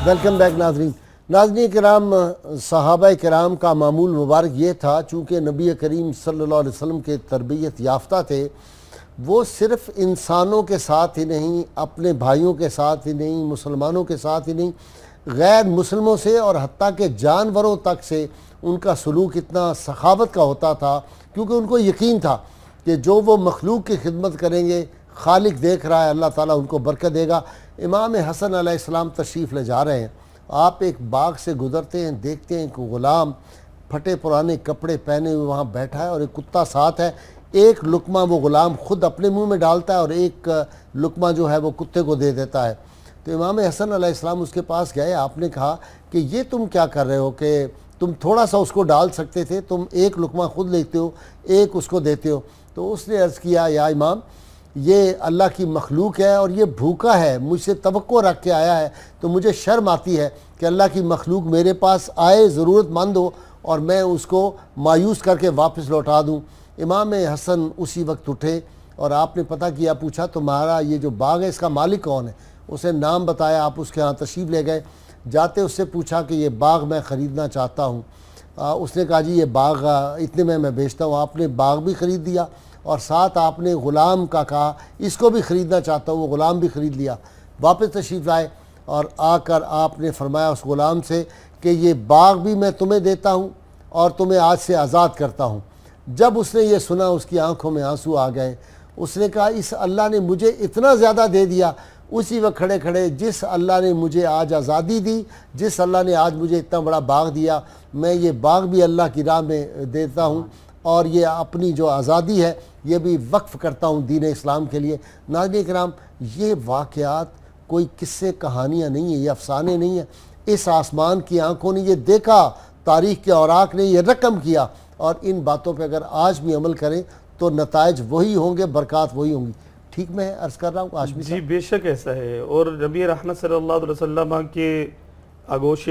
ویلکم بیک ناظرین کرام. صحابہ کرام کا معمول مبارک یہ تھا، چونکہ نبی کریم صلی اللہ علیہ وسلم کے تربیت یافتہ تھے، وہ صرف انسانوں کے ساتھ ہی نہیں، اپنے بھائیوں کے ساتھ ہی نہیں، مسلمانوں کے ساتھ ہی نہیں، غیر مسلموں سے اور حتیٰ کہ جانوروں تک سے ان کا سلوک اتنا سخاوت کا ہوتا تھا، کیونکہ ان کو یقین تھا کہ جو وہ مخلوق کی خدمت کریں گے خالق دیکھ رہا ہے، اللہ تعالیٰ ان کو برکت دے گا۔ امام حسن علیہ السلام تشریف لے جا رہے ہیں، آپ ایک باغ سے گزرتے ہیں، دیکھتے ہیں کہ غلام پھٹے پرانے کپڑے پہنے ہوئے وہاں بیٹھا ہے اور ایک کتا ساتھ ہے۔ ایک لقمہ وہ غلام خود اپنے منہ میں ڈالتا ہے اور ایک لقمہ جو ہے وہ کتے کو دے دیتا ہے۔ تو امام حسن علیہ السلام اس کے پاس گئے، آپ نے کہا کہ یہ تم کیا کر رہے ہو کہ تم تھوڑا سا اس کو ڈال سکتے تھے، تم ایک لقمہ خود لیتے ہو، ایک اس کو دیتے ہو۔ تو اس نے عرض کیا یا امام یہ اللہ کی مخلوق ہے اور یہ بھوکا ہے، مجھ سے توقع رکھ کے آیا ہے، تو مجھے شرم آتی ہے کہ اللہ کی مخلوق میرے پاس آئے ضرورت مند ہو اور میں اس کو مایوس کر کے واپس لوٹا دوں۔ امام حسن اسی وقت اٹھے اور آپ نے پتہ کیا، پوچھا تمہارا یہ جو باغ ہے اس کا مالک کون ہے؟ اسے نام بتایا، آپ اس کے ہاں تشریف لے گئے، جاتے اس سے پوچھا کہ یہ باغ میں خریدنا چاہتا ہوں۔ اس نے کہا جی یہ باغ اتنے میں بیچتا ہوں۔ آپ نے باغ بھی خرید دیا اور ساتھ آپ نے غلام کا کہا اس کو بھی خریدنا چاہتا ہوں، وہ غلام بھی خرید لیا۔ واپس تشریف لائے اور آ کر آپ نے فرمایا اس غلام سے کہ یہ باغ بھی میں تمہیں دیتا ہوں اور تمہیں آج سے آزاد کرتا ہوں۔ جب اس نے یہ سنا اس کی آنکھوں میں آنسو آ گئے۔ اس نے کہا اس اللہ نے مجھے اتنا زیادہ دے دیا، اسی وقت کھڑے کھڑے جس اللہ نے مجھے آج آزادی دی، جس اللہ نے آج مجھے اتنا بڑا باغ دیا، میں یہ باغ بھی اللہ کی راہ میں دیتا ہوں اور یہ اپنی جو آزادی ہے یہ بھی وقف کرتا ہوں دین اسلام کے لیے۔ ناظرین کرام، یہ واقعات کوئی قصے کہانیاں نہیں ہیں، یہ افسانے نہیں ہیں۔ اس آسمان کی آنکھوں نے یہ دیکھا، تاریخ کے اوراق نے یہ رقم کیا، اور ان باتوں پہ اگر آج بھی عمل کریں تو نتائج وہی ہوں گے، برکات وہی ہوں گی۔ ٹھیک میں عرض کر رہا ہوں ہاشمی جی صاحب؟ بے شک ایسا ہے، اور نبی رحمت صلی اللہ علیہ وسلم کے آگوش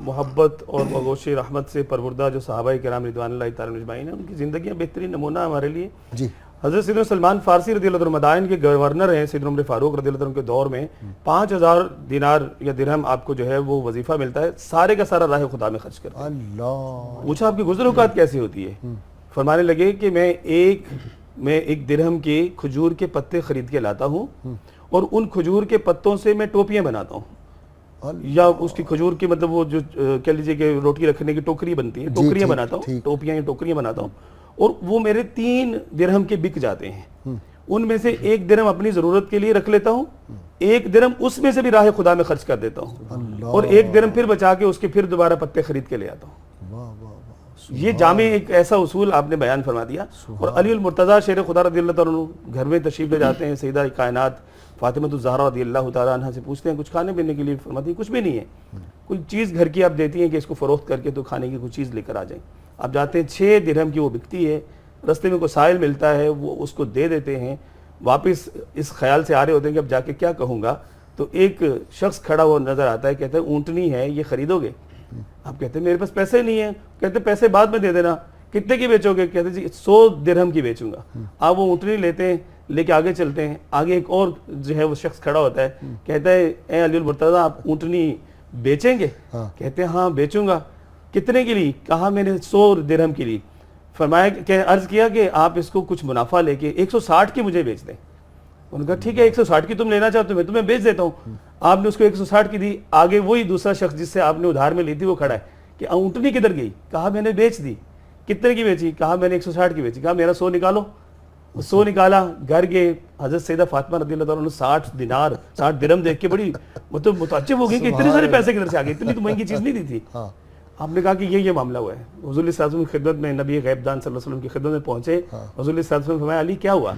محبت اور آگوش رحمت سے پروردہ جو صحابہ کرام رضوان اللہ تعالیٰ اجمعین ہیں، ان کی زندگیاں بہترین نمونہ ہمارے لیے۔ جی حضرت سیدنا سلمان فارسی رضی اللہ عنہ مدائن کے گورنر ہیں، سیدنا عمر فاروق رضی اللہ عنہ کے دور میں 5000 دینار یا درہم آپ کو جو ہے وہ وظیفہ ملتا ہے، سارے کا سارا راہ خدا میں خرچ کرتے ہیں۔ اللہ، پوچھا آپ کی گزر اوقات کیسی ہوتی ہے؟ فرمانے لگے کہ میں ایک درہم کے کھجور کے پتے خرید کے لاتا ہوں اور ان کھجور کے پتوں سے میں ٹوپیاں بناتا ہوں، یا اس کی کھجور کی مطلب وہ جو کہہ لیجیے کہ روٹی رکھنے کی ٹوکری بنتی ہے، ٹوکریاں بناتا ہوں، ٹوپیاں یا ٹوکریاں بناتا ہوں، اور وہ میرے 3 درہم کے بک جاتے ہیں۔ ان میں سے 1 درہم اپنی ضرورت کے لیے رکھ لیتا ہوں، 1 درہم اس میں سے بھی راہ خدا میں خرچ کر دیتا ہوں، اور 1 درہم پھر بچا کے اس کے پھر دوبارہ پتے خرید کے لے آتا ہوں۔ یہ جامع ایک ایسا اصول آپ نے بیان فرما دیا۔ اور علی المرتضیٰ شیر خدا رضی اللہ تعالیٰ عنہ گھر میں تشریف لے جاتے ہیں، سیدہ کائنات فاطمہ الزہرا رضی اللہ تعالیٰ عنہ سے پوچھتے ہیں کچھ کھانے پینے کے لیے، فرماتی ہیں کچھ بھی نہیں ہے، کوئی چیز گھر کی آپ دیتی ہیں کہ اس کو فروخت کر کے تو کھانے کی کوئی چیز لے کر آ جائیں۔ آپ جاتے ہیں 6 درہم کی وہ بکتی ہے، رستے میں کوئی سائل ملتا ہے وہ اس کو دے دیتے ہیں، واپس اس خیال سے آ رہے ہوتے ہیں کہ اب جا کے کیا کہوں گا، تو ایک شخص کھڑا ہوا نظر آتا ہے، کہتا ہے اونٹنی ہے یہ خریدو گے؟ آپ کہتے ہیں میرے پاس پیسے نہیں ہیں، کہتے ہیں پیسے بعد میں دے دینا، کتنے کی بیچو گے؟ کہتے ہیں جی 100 درہم کی بیچوں گا۔ آپ وہ اونٹنی لیتے ہیں، لے کے آگے چلتے ہیں، آگے ایک اور جو ہے وہ شخص کھڑا ہوتا ہے، کہتا ہے اے علی المرتضیٰ آپ اونٹنی بیچیں گے؟ کہتے ہیں ہاں بیچوں گا۔ کتنے کے لیے؟ کہا میں نے 100 درہم کے لیے۔ فرمایا کہ عرض کیا کہ آپ اس کو کچھ منافع لے کے 160 کی مجھے بیچ دیں۔ انہوں نے کہا ٹھیک ہے 160 کی تم لینا چاہتے ہو میں تمہیں بیچ دیتا ہوں۔ آپ نے اس کو 160 کی دی، آگے وہی دوسرا شخص جس سے آپ نے ادھار میں لی تھی وہ کھڑا ہے کہ اونٹنی کدھر گئی؟ کہا میں نے بیچ دی۔ کتنے کی بیچی؟ کہا میں نے 160 کی بیچی۔ کہا میرا 100 نکالو۔ 100 نکالا، گھر گئے، حضرت سیدہ فاطمہ رضی اللہ تعالیٰ عنہ 60 دینار 60 درہم دیکھ کے بڑی مطلب متعجب ہو گئی کہ اتنے سارے پیسے کدھر سے آ گئے، اتنی تو مہنگی چیز نہیں دی تھی۔ آپ نے کہا کہ یہ معاملہ ہوا ہے۔ حضور صلی اللہ علیہ وسلم کی خدمت میں، نبی غیب دان صلی اللہ علیہ وسلم کی خدمت میں پہنچے، حضور صلی اللہ علیہ وسلم نے فرمایا علی کیا ہوا؟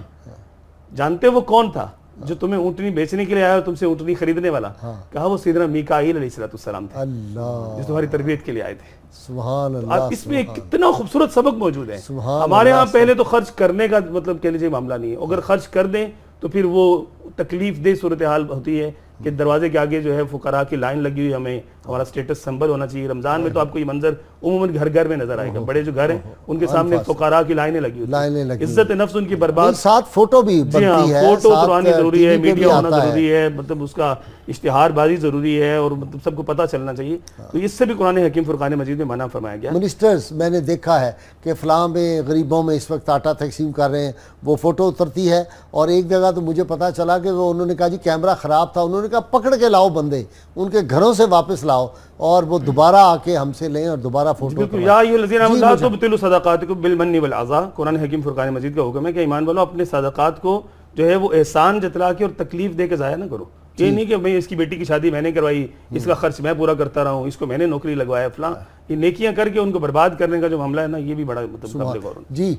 جانتے وہ کون تھا جو تمہیں اونٹنی بیچنے کے لیے آیا اور تم سے اونٹنی خریدنے والا؟ کہا وہ سیدنا میکائیل علیہ السلام تھے، اللہ، جو تمہاری تربیت کے لیے آئے تھے۔ سبحان اللہ۔ اب اس میں کتنا خوبصورت سبق موجود ہے۔ سبحان ہمارے اللہ، ہاں پہلے تو خرچ کرنے کا مطلب کہہ لیجیے معاملہ نہیں ہے، اگر خرچ کر دیں تو پھر وہ تکلیف دہ صورتحال ہوتی ہے کہ دروازے کے آگے جو ہے فقراء کی لائن لگی ہوئی، ہمیں ہمارا سٹیٹس سمبل ہونا چاہیے۔ رمضان میں تو آپ کو یہ منظر عموماً گھر گھر میں نظر آئے گا، بڑے جو گھر ہیں ان کے سامنے فقراء کی لائنیں لگی ہوتی ہیں، عزت نفس ان کی برباد۔ ساتھ فوٹو بھی جی ہاں، بنتی ہے، فوٹو ساتھ قرآنی ضروری ہے، ٹی وی پہ بھی میڈیا ہونا آتا ہے۔ ضروری ہے، مطلب اس کا اشتہار بازی ضروری ہے، اور مطلب سب کو پتہ چلنا چاہیے۔ تو اس سے بھی قرآن حکیم فرقان مجید میں منع فرمایا گیا۔ منسٹرز میں نے دیکھا ہے کہ فلاں میں غریبوں میں اس وقت آٹا تقسیم کر رہے ہیں، وہ فوٹو اترتی ہے، اور ایک جگہ تو مجھے پتا چلا کہ وہ انہوں نے کہا جی کیمرہ خراب تھا، انہوں نے کہا پکڑ کے لاؤ بندے، ان کے گھروں سے واپس لا لاؤ اور وہ دوبارہ آ کے ہم سے لیں اور دوبارہ فوٹو بالکل. یا ایھا الذین آمنوا لا تبطلوا صدقاتکم بالمن والعذا. قرآن حکیم فرقان مجید کا حکم ہے کہ ایمان والو اپنے صدقات کو جو ہے وہ احسان جتلا کے اور تکلیف دے کے ضائع نہ کرو. یہ نہیں کہ میں اس کی بیٹی کی شادی میں نے کروائی, اس کا خرچ میں پورا کرتا رہا ہوں, اس کو میں نے نوکری لگوایا فلاں, یہ نیکیاں کر کے ان کو برباد کرنے کا جو معاملہ ہے نا, یہ بھی بڑا مطلب قابل غور ہے. جی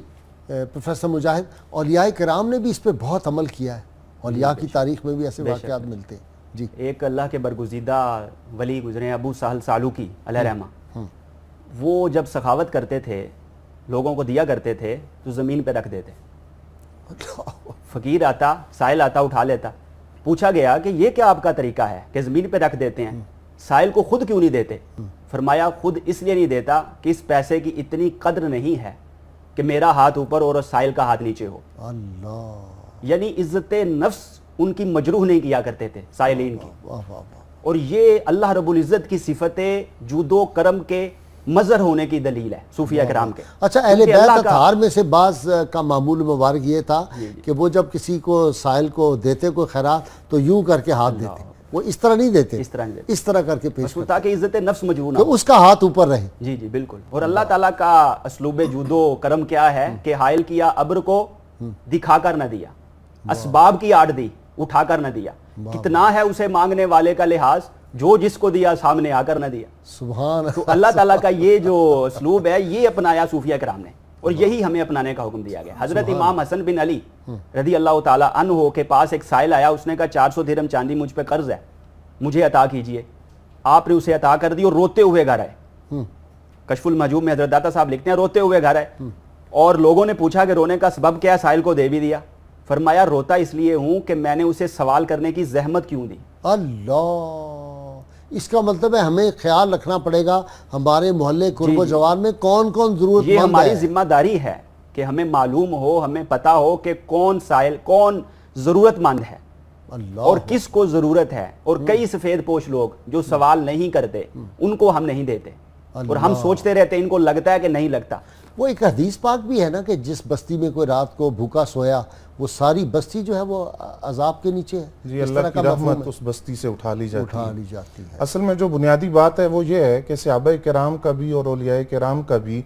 پروفیسر مجاہد, اولیاء کرام نے بھی اس پہ بہت عمل کیا ہے, اولیاء کی تاریخ میں بھی ایسے واقعات ملتے ہیں. جی ایک اللہ کے برگزیدہ ولی گزرے ابو سہل سالوکی علیہ رحمہ, وہ جب سخاوت کرتے تھے لوگوں کو دیا کرتے تھے تو زمین پہ رکھ دیتے. فقیر آتا, سائل آتا, اٹھا لیتا. پوچھا گیا کہ یہ کیا آپ کا طریقہ ہے کہ زمین پہ رکھ دیتے ہیں, سائل کو خود کیوں نہیں دیتے؟ فرمایا خود اس لیے نہیں دیتا کہ اس پیسے کی اتنی قدر نہیں ہے کہ میرا ہاتھ اوپر اور سائل کا ہاتھ نیچے ہو. اللہ, یعنی عزت نفس ان کی مجروح نہیں کیا کرتے تھے سائلین کی. واہ واہ واہ. اور یہ اللہ رب العزت کی صفت جود و کرم کے مظہر ہونے کی دلیل ہے صوفیہ کرام کے. اچھا, اہل بیت اطہار میں سے بعض کا معمول مبارک یہ تھا کہ وہ جب کسی کو سائل کو دیتے کوئی خیرات تو یوں کر کے ہاتھ دیتے, وہ اس طرح نہیں دیتے, اس طرح کر کے پیش کرتے تاکہ عزت نفس مجروح نہ کہ اس کا ہاتھ اوپر رہے. جی جی بالکل. اور اللہ تعالیٰ کا اسلوب جود و کرم کیا ہے کہ حائل کیا ابر کو دکھا کر نہ دیا, اسباب کی آڑ دی اٹھا کر نہ دیا. کتنا ہے اسے مانگنے والے کا لحاظ جو جس کو دیا سامنے آ کر نہ دیا. سبحان. تو اللہ تعالیٰ کا یہ جو اسلوب ہے یہ اپنایا صوفیہ کرام نے, اور یہی ہمیں اپنانے کا حکم دیا گیا. حضرت امام حسن بن علی رضی اللہ تعالیٰ عنہ کے پاس ایک سائل آیا, اس نے کہا 400 درہم چاندی مجھ پہ قرض ہے, مجھے عطا کیجئے. آپ نے اسے عطا کر دی اور روتے ہوئے گھر آئے. کشف المحجوب میں حضرت داتا صاحب لکھتے ہیں روتے ہوئے گھر آئے, اور لوگوں نے پوچھا کہ رونے کا سبب کیا ہے, سائل کو دے بھی دیا. فرمایا روتا اس لیے ہوں کہ میں نے اسے سوال کرنے کی زحمت کیوں دی. اللہ, اس کا مطلب ہے ہمیں خیال رکھنا پڑے گا ہمارے محلے قرب و جوار میں کون کون ضرورت مند ہے. یہ ہماری ذمہ داری ہے کہ ہمیں معلوم ہو, ہمیں پتا ہو کہ کون سائل, کون ضرورت مند ہے اور کس کو ضرورت ہے. اور کئی سفید پوش لوگ جو سوال نہیں کرتے ان کو ہم نہیں دیتے, اور ہم سوچتے رہتے ان کو لگتا ہے کہ نہیں لگتا. وہ ایک حدیث پاک بھی ہے نا کہ جس بستی میں کوئی رات کو بھوکا سویا وہ ساری بستی جو ہے وہ عذاب کے نیچے ہے. جی, اللہ کی رحمت اس بستی سے اٹھا لی جاتی ہے. اصل میں جو بنیادی بات ہے وہ یہ ہے کہ صحابہ کرام کا بھی اور اولیاء کرام کا بھی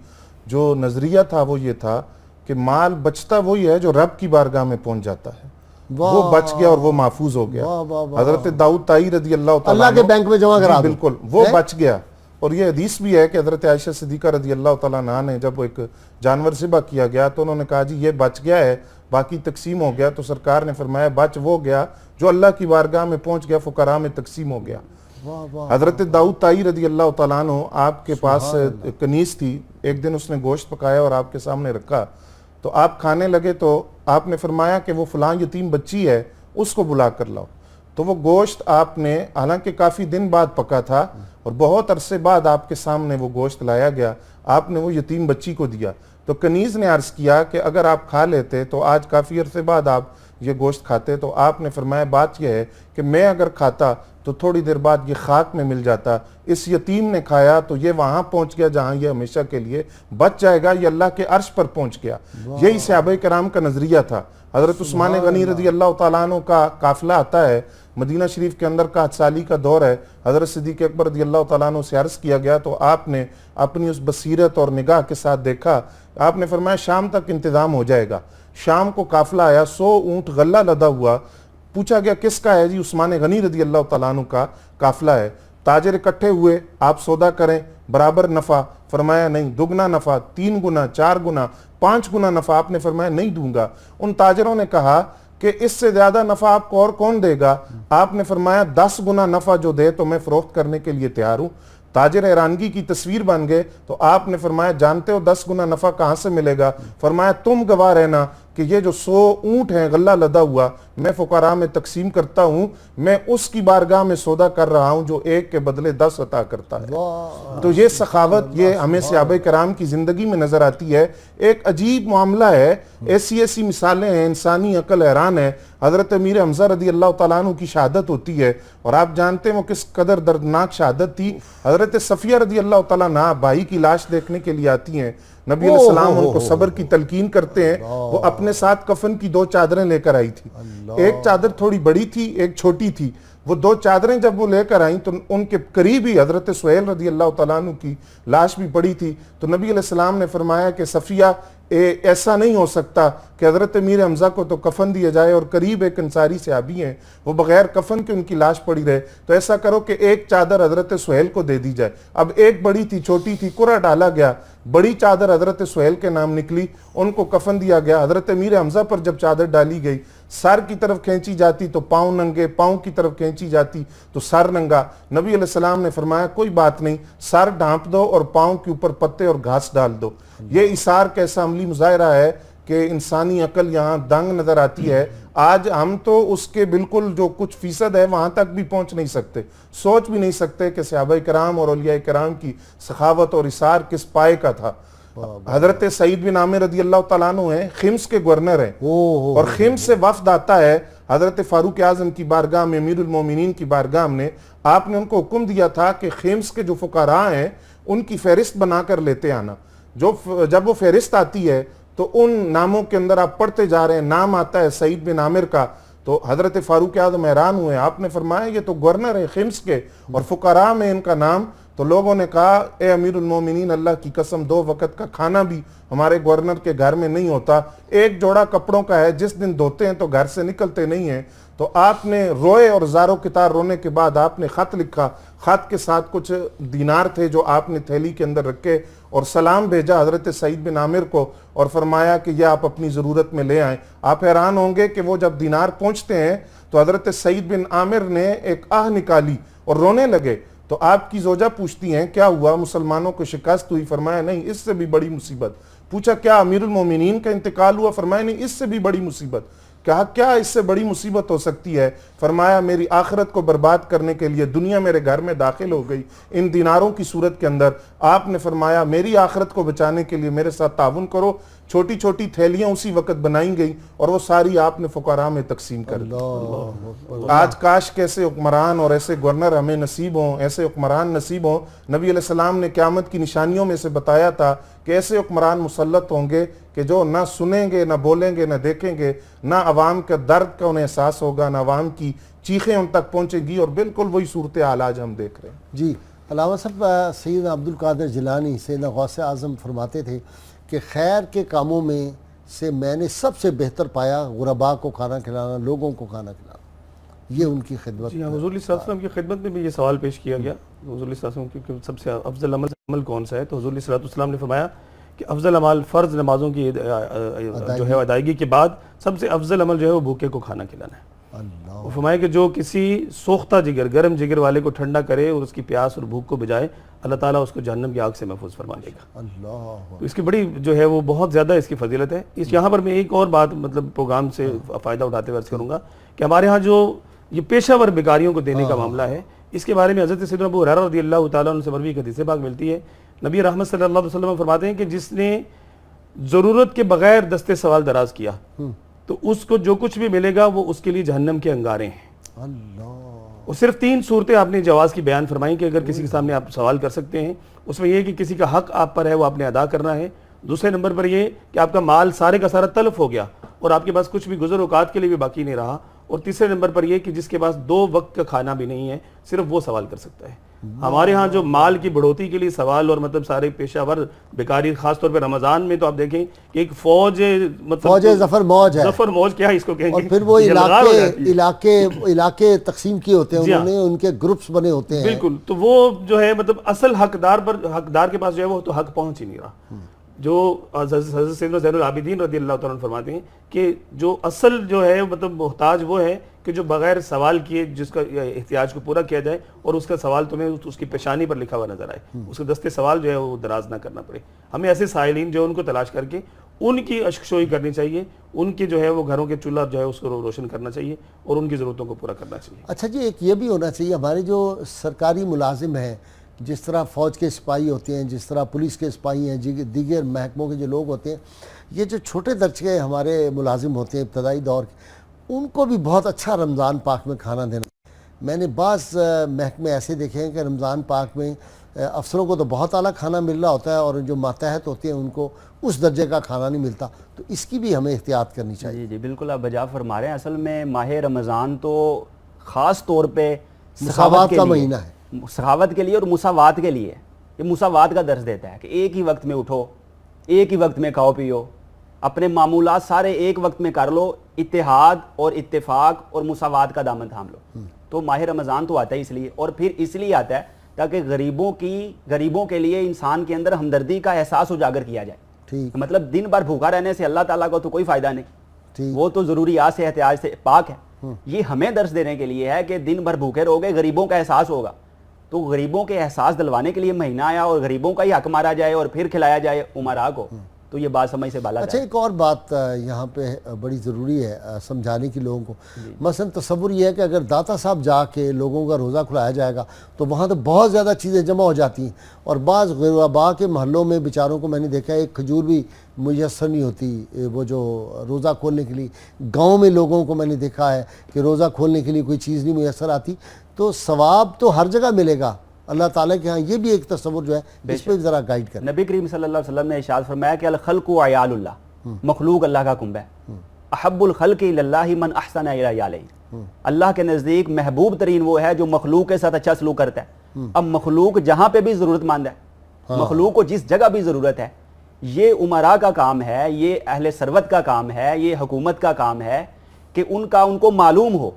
جو نظریہ تھا وہ یہ تھا کہ مال بچتا وہی ہے جو رب کی بارگاہ میں پہنچ جاتا ہے, وہ بچ گیا اور وہ محفوظ ہو گیا. حضرت داؤد طائی رضی اللہ تعالیٰ اللہ کے بینک میں جمع کرا, بالکل وہ بچ گیا. اور یہ حدیث بھی ہے کہ حضرت عائشہ صدیقہ رضی اللہ تعالیٰ عنہا نے جب ایک جانور ذبح کیا گیا تو انہوں نے کہا جی یہ بچ گیا ہے, باقی تقسیم ہو گیا. تو سرکار نے فرمایا بچ وہ گیا جو اللہ کی بارگاہ میں پہنچ گیا, فقراء میں تقسیم ہو گیا. حضرت داؤد طائی رضی اللہ تعالیٰ عنہ آپ کے پاس کنیز تھی, ایک دن اس نے گوشت پکایا اور آپ کے سامنے رکھا, تو آپ کھانے لگے تو آپ نے فرمایا کہ وہ فلاں یتیم بچی ہے اس کو بلا کر لاؤ. تو وہ گوشت آپ نے, حالانکہ کافی دن بعد پکا تھا اور بہت عرصے بعد آپ کے سامنے وہ گوشت لایا گیا, آپ نے وہ یتیم بچی کو دیا. تو کنیز نے عرض کیا کہ اگر آپ کھا لیتے تو آج کافی عرصے بعد آپ یہ گوشت کھاتے. تو آپ نے فرمایا بات یہ ہے کہ میں اگر کھاتا تو تھوڑی دیر بعد یہ خاک میں مل جاتا, اس یتیم نے کھایا تو یہ وہاں پہنچ گیا جہاں یہ ہمیشہ کے لیے بچ جائے گا, یہ اللہ کے عرش پر پہنچ گیا. یہی صحابہ کرام کا نظریہ تھا. حضرت عثمان غنی رضی اللہ تعالیٰ عنہ کا قافلہ آتا ہے, مدینہ شریف کے اندر کا 8 سالی کا دور ہے. حضرت صدیق اکبر رضی اللہ تعالیٰ عنہ سے عرض کیا گیا تو آپ نے اپنی اس بصیرت اور نگاہ کے ساتھ دیکھا, آپ نے فرمایا شام تک انتظام ہو جائے گا. شام کو قافلہ آیا, 100 اونٹ غلہ لدا ہوا. پوچھا گیا کس کا ہے؟ جی عثمان غنی رضی اللہ تعالیٰ عنہ کا قافلہ ہے. تاجر اکٹھے ہوئے, آپ سودا کریں برابر نفع. فرمایا نہیں, دگنا نفع, 3 گنا, 4 گنا, 5 گنا نفع. آپ نے فرمایا نہیں دوں گا. ان تاجروں نے کہا کہ اس سے زیادہ نفع آپ کو اور کون دے گا؟ آپ نے فرمایا 10 گنا نفع جو دے تو میں فروخت کرنے کے لیے تیار ہوں. تاجر حیرانگی کی تصویر بن گئے. تو آپ نے فرمایا جانتے ہو 10 گنا نفع کہاں سے ملے گا؟ فرمایا تم گواہ رہنا کہ یہ جو 100 اونٹ ہیں غلہ لدا ہوا میں فقراء میں تقسیم کرتا ہوں, میں اس کی بارگاہ میں سودا کر رہا ہوں جو ایک کے بدلے 10 عطا کرتا ہے. تو یہ سخاوت یہ ہمیں صحابہ کرام کی زندگی میں نظر آتی ہے. ایک عجیب معاملہ ہے, ایسی مثالیں ہیں, انسانی عقل حیران ہے. حضرت امیر حمزہ رضی اللہ تعالیٰ عنہ کی شہادت ہوتی ہے اور آپ جانتے ہیں وہ کس قدر دردناک شہادت تھی. حضرت صفیہ رضی اللہ تعالیٰ عنہ بھائی کی لاش دیکھنے کے لیے آتی ہیں, نبی علیہ السلام ان کو صبر کی تلقین کرتے ہیں. وہ اپنے ساتھ کفن کی 2 چادریں لے کر آئی تھی, ایک چادر تھوڑی بڑی تھی, ایک چھوٹی تھی. وہ 2 چادریں جب وہ لے کر آئیں تو ان کے قریب ہی حضرت سہیل رضی اللہ تعالیٰ عنہ کی لاش بھی پڑی تھی. تو نبی علیہ السلام نے فرمایا کہ صفیہ ایسا نہیں ہو سکتا کہ حضرت امیر حمزہ کو تو کفن دیا جائے اور قریب ایک انصاری صحابی ہیں وہ بغیر کفن کے ان کی لاش پڑی رہے, تو ایسا کرو کہ ایک چادر حضرت سہیل کو دے دی جائے. اب ایک بڑی تھی, چھوٹی تھی, قرعہ ڈالا گیا, بڑی چادر حضرت سہیل کے نام نکلی, ان کو کفن دیا گیا. حضرت امیر حمزہ پر جب چادر ڈالی گئی, سر کی طرف کھینچی جاتی تو پاؤں ننگے, پاؤں کی طرف کھینچی جاتی تو سر ننگا. نبی علیہ السلام نے فرمایا کوئی بات نہیں, سر ڈھانپ دو اور پاؤں کے اوپر پتے اور گھاس ڈال دو. یہ اثار کیسا عملی مظاہرہ ہے کہ انسانی عقل یہاں دنگ نظر آتی ہے. آج ہم تو اس کے بالکل جو کچھ فیصد ہے وہاں تک بھی پہنچ نہیں سکتے, سوچ بھی نہیں سکتے کہ صحابہ کرام اور اولیاء کرام کی سخاوت اور اثار کس پائے کا تھا. حضرت سعید بن عامر رضی اللہ تعالیٰ عنہ ہیں, خمس کے گورنر ہیں, اور خمس سے وفد آتا ہے حضرت فاروق اعظم کی بارگاہ میں, امیر المومنین کی بارگاہ میں. آپ نے ان کو حکم دیا تھا کہ خمس کے جو فقراء ہیں ان کی فہرست بنا کر لیتے آنا. جب وہ فہرست آتی ہے تو ان ناموں کے اندر آپ پڑھتے جا رہے ہیں, نام آتا ہے سعید بن عامر کا, تو حضرت فاروق اعظم حیران ہوئے. آپ نے فرمایا یہ تو گورنر ہے خمس کے اور فقراء میں ان کا نام. تو لوگوں نے کہا اے امیر المومنین, اللہ کی قسم 2 وقت کا کھانا بھی ہمارے گورنر کے گھر میں نہیں ہوتا, ایک جوڑا کپڑوں کا ہے, جس دن دھوتے ہیں تو گھر سے نکلتے نہیں ہیں. تو آپ نے روئے اور زاروں کتار رونے کے بعد آپ نے خط لکھا, خط کے ساتھ کچھ دینار تھے جو آپ نے تھیلی کے اندر رکھے اور سلام بھیجا حضرت سعید بن عامر کو اور فرمایا کہ یہ آپ اپنی ضرورت میں لے آئیں. آپ حیران ہوں گے کہ وہ جب دینار پہنچتے ہیں تو حضرت سعید بن عامر نے ایک آہ نکالی اور رونے لگے. تو آپ کی زوجہ پوچھتی ہیں کیا ہوا, مسلمانوں کو شکست ہوئی؟ فرمایا نہیں, اس سے بھی بڑی مصیبت. پوچھا کیا امیر المومنین کا انتقال ہوا؟ فرمایا نہیں, اس سے بھی بڑی مصیبت. کہا کیا اس سے بڑی مصیبت ہو سکتی ہے؟ فرمایا میری آخرت کو برباد کرنے کے لیے دنیا میرے گھر میں داخل ہو گئی ان دیناروں کی صورت کے اندر. آپ نے فرمایا میری آخرت کو بچانے کے لیے میرے ساتھ تعاون کرو. چھوٹی چھوٹی تھیلیاں اسی وقت بنائی گئی اور وہ ساری آپ نے فقراء میں تقسیم کر دی. آج کاش کہ ایسے حکمران اور ایسے گورنر ہمیں نصیب ہوں, ایسے حکمران نصیب ہوں. نبی علیہ السلام نے قیامت کی نشانیوں میں سے بتایا تھا کہ ایسے حکمران مسلط ہوں گے کہ جو نہ سنیں گے, نہ بولیں گے, نہ دیکھیں گے, نہ عوام کا درد کا انہیں احساس ہوگا, نہ عوام کی چیخیں ان تک پہنچیں گی. اور بالکل وہی صورتحال آج ہم دیکھ رہے ہیں. جی علامہ صاحب, سیدنا عبد القادر جیلانی سیدنا غوث اعظم فرماتے تھے کہ خیر کے کاموں میں سے میں نے سب سے بہتر پایا غرباء کو کھانا کھلانا, لوگوں کو کھانا کھلانا. یہ ان کی خدمت. جی ہاں, حضور صلی اللہ علیہ وسلم کی خدمت میں بھی یہ سوال پیش کیا گیا, حضور صلی اللہ علیہ وسلم کی سب سے افضل عمل کون سا ہے؟ تو حضور صلی اللہ علیہ وسلم نے فرمایا کہ افضل عمل فرض نمازوں کی جو ہے ادائیگی کے بعد سب سے افضل عمل جو ہے وہ بھوکے کو کھانا کھلانا ہے. وہ فرمایا کہ جو کسی سوختہ جگر, گرم جگر والے کو ٹھنڈا کرے اور اس کی پیاس اور بھوک کو بجائے, اللہ تعالیٰ اس کو جہنم کی آگ سے محفوظ فرما دے گا. تو اس کی بڑی جو ہے وہ بہت زیادہ اس کی فضیلت ہے. یہاں پر میں ایک اور بات مطلب پروگرام سے فائدہ اٹھاتے ہوئے عرض کروں گا کہ ہمارے ہاں جو یہ پیشہ ور بیکاریوں کو دینے کا معاملہ ہے, اس کے بارے میں حضرت سیدنا ابو ہریرہ رضی اللہ تعالیٰ عنہ سے مروی ایک حدیث پاک ملتی ہے. نبی رحمت صلی اللہ علیہ وسلم فرماتے ہیں کہ جس نے ضرورت کے بغیر دستے سوال دراز کیا تو اس کو جو کچھ بھی ملے گا وہ اس کے لیے جہنم کے انگارے ہیں. اور صرف 3 صورتیں آپ نے جواز کی بیان فرمائی کہ اگر کسی کے سامنے آپ سوال کر سکتے ہیں. اس میں یہ کہ کسی کا حق آپ پر ہے وہ آپ نے ادا کرنا ہے. دوسرے نمبر پر یہ کہ آپ کا مال سارے کا سارا تلف ہو گیا اور آپ کے پاس کچھ بھی گزر اوقات کے لیے بھی باقی نہیں رہا. اور تیسرے نمبر پر یہ کہ جس کے پاس 2 وقت کا کھانا بھی نہیں ہے صرف وہ سوال کر سکتا ہے. ہمارے ہاں جو مال کی بڑھوتی کے لیے سوال اور مطلب سارے پیشہ ور بیکاری, خاص طور پہ رمضان میں تو آپ دیکھیں کہ ایک فوج فوج ظفر موج ہے, ظفر موج کیا ہے اس کو کہیں گے, اور پھر وہ علاقے تقسیم کیے ہوتے ہیں, انہوں نے ان کے گروپس بنے ہوتے ہیں. بالکل, تو وہ جو ہے مطلب اصل حقدار کے پاس جو ہے وہ تو حق پہنچ ہی نہیں رہا. جو حضرت سیدنا زین العابدین رضی اللہ تعالیٰ عنہ فرماتے ہیں کہ جو اصل جو ہے مطلب محتاج وہ ہے کہ جو بغیر سوال کیے جس کا احتیاج کو پورا کیا جائے اور اس کا سوال تمہیں اس کی پیشانی پر لکھا ہوا نظر آئے, اس کے دستے سوال جو ہے وہ دراز نہ کرنا پڑے. ہمیں ایسے سائلین جو ان کو تلاش کر کے ان کی اشکشوئی کرنی چاہیے, ان کے جو ہے وہ گھروں کے چولہا جو ہے اس کو روشن کرنا چاہیے اور ان کی ضرورتوں کو پورا کرنا چاہیے. اچھا جی, ایک یہ بھی ہونا چاہیے ہمارے جو سرکاری ملازم ہیں, جس طرح فوج کے سپاہی ہوتے ہیں, جس طرح پولیس کے سپاہی ہیں, دیگر محکموں کے جو لوگ ہوتے ہیں, یہ جو چھوٹے درجے کے ہمارے ملازم ہوتے ہیں ابتدائی دور کے, ان کو بھی بہت اچھا رمضان پاک میں کھانا دینا. میں نے بعض محکمے ایسے دیکھے ہیں کہ رمضان پاک میں افسروں کو تو بہت اعلیٰ کھانا مل رہا ہوتا ہے اور جو ماتحت ہوتے ہیں ان کو اس درجے کا کھانا نہیں ملتا. تو اس کی بھی ہمیں احتیاط کرنی چاہیے. جی بالکل آپ بجا فرما رہے ہیں. اصل میں ماہ رمضان تو خاص طور پہ مساوات کا مہینہ ہے، سخاوت کے لیے اور مساوات کے لیے. یہ مساوات کا درس دیتا ہے کہ ایک ہی وقت میں اٹھو، ایک ہی وقت میں کھاؤ پیو، اپنے معمولات سارے ایک وقت میں کر لو، اتحاد اور اتفاق اور مساوات کا دامن تھام لو. تو ماہ رمضان تو آتا ہے اس لیے، اور پھر اس لیے آتا ہے تاکہ غریبوں کے لیے انسان کے اندر ہمدردی کا احساس اجاگر کیا جائے. ٹھیک، مطلب دن بھر بھوکا رہنے سے اللہ تعالیٰ کو تو کوئی فائدہ نہیں، ٹھیک، وہ تو ضروریات سے احتیاج سے پاک ہے. یہ ہمیں درس دینے کے لیے ہے کہ دن بھر بھوکے رہو گے، غریبوں کا احساس ہوگا. تو غریبوں کے احساس دلوانے کے لیے مہینہ آیا اور غریبوں کا ہی حق مارا جائے اور پھر کھلایا جائے امراء کو، تو یہ بات سمجھ سے بالا اچھا ہے. ایک اور بات یہاں پہ بڑی ضروری ہے سمجھانے کی لوگوں کو. مثلا تصور یہ ہے کہ اگر داتا صاحب جا کے لوگوں کا روزہ کھلایا جائے گا تو وہاں تو بہت زیادہ چیزیں جمع ہو جاتی ہیں، اور بعض غربا کے محلوں میں بیچاروں کو میں نے دیکھا ہے ایک کھجور بھی میسر نہیں ہوتی وہ جو روزہ کھولنے کے لیے. گاؤں میں لوگوں کو میں نے دیکھا ہے کہ روزہ کھولنے کے لیے کوئی چیز نہیں میسر آتی. تو ثواب تو ہر جگہ ملے گا اللہ تعالیٰ کے ہاں، یہ بھی ایک تصور جو ہے اس پہ ذرا گائیڈ کریں. نبی کریم صلی اللہ علیہ وسلم نے ارشاد فرمایا کہ الخلق عیال اللہ، مخلوق اللہ کا کنبہ ہے. احب الخلق اللہ من احسن الی علیہ، اللہ کے نزدیک محبوب ترین وہ ہے جو مخلوق کے ساتھ اچھا سلوک کرتا ہے. اب مخلوق جہاں پہ بھی ضرورت مند ہے، مخلوق کو جس جگہ بھی ضرورت ہے، یہ امراء کا کام ہے، یہ اہل ثروت کا کام ہے، یہ حکومت کا کام ہے کہ ان کو معلوم ہو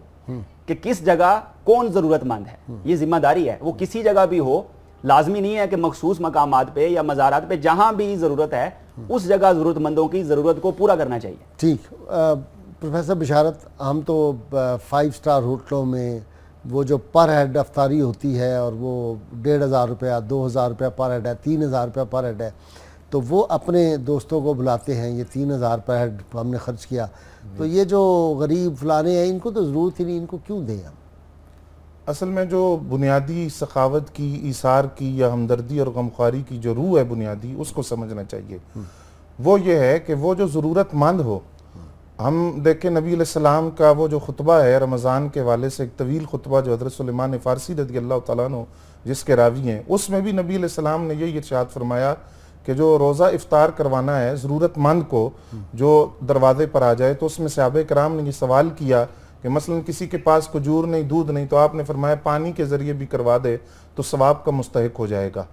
کہ کس جگہ کون ضرورت مند ہے. یہ ذمہ داری ہے، وہ کسی جگہ بھی ہو، لازمی نہیں ہے کہ مخصوص مقامات پہ یا مزارات پہ، جہاں بھی ضرورت ہے اس جگہ ضرورت مندوں کی ضرورت کو پورا کرنا چاہیے. ٹھیک. پروفیسر بشارت، ہم تو 5 اسٹار ہوٹلوں میں وہ جو پر ہیڈ افطاری ہوتی ہے اور وہ 1,500 روپیہ 2,000 روپیہ پر ہیڈ ہے، 3,000 روپیہ پر ہیڈ ہے، تو وہ اپنے دوستوں کو بلاتے ہیں، یہ 3,000 پر ہیڈ ہم نے خرچ کیا، تو یہ جو غریب فلانے ہیں ان کو تو ضرورت ہی نہیں، ان کو کیوں دیں ہم؟ اصل میں جو بنیادی سخاوت کی، ایثار کی یا ہمدردی اور غمخواری کی جو روح ہے بنیادی، اس کو سمجھنا چاہیے. وہ یہ ہے کہ وہ جو ضرورت مند ہو. ہم دیکھیں نبی علیہ السلام کا وہ جو خطبہ ہے رمضان کے والے سے، ایک طویل خطبہ جو حضرت سلیمان فارسی رضی اللہ تعالیٰ عنہ جس کے راوی ہیں، اس میں بھی نبی علیہ السلام نے یہی ارشاد فرمایا کہ جو روزہ افطار کروانا ہے ضرورت مند کو جو دروازے پر آ جائے، تو اس میں صحابہ کرام نے یہ سوال کیا کہ مثلا کسی کے پاس کھجور نہیں، دودھ نہیں، تو آپ نے فرمایا پانی کے ذریعے بھی کروا دے تو ثواب کا مستحق ہو جائے گا.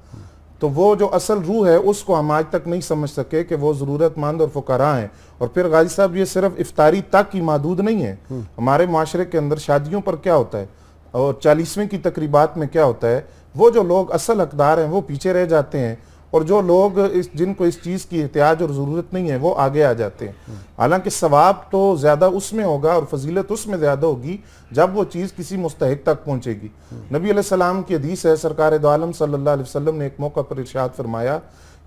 تو وہ جو اصل روح ہے اس کو ہم آج تک نہیں سمجھ سکے کہ وہ ضرورت مند اور فقراء ہیں. اور پھر غازی صاحب یہ صرف افطاری تک ہی محدود نہیں ہے. ہمارے معاشرے کے اندر شادیوں پر کیا ہوتا ہے اور 40ویں کی تقریبات میں کیا ہوتا ہے، وہ جو لوگ اصل حقدار ہیں وہ پیچھے رہ جاتے ہیں، اور جو لوگ جن کو اس چیز کی احتیاج اور ضرورت نہیں ہے وہ آگے آ جاتے ہیں. حالانکہ ثواب تو زیادہ اس میں ہوگا اور فضیلت اس میں زیادہ ہوگی جب وہ چیز کسی مستحق تک پہنچے گی. نبی علیہ السلام کی حدیث ہے، سرکار دو عالم صلی اللہ علیہ وسلم نے ایک موقع پر ارشاد فرمایا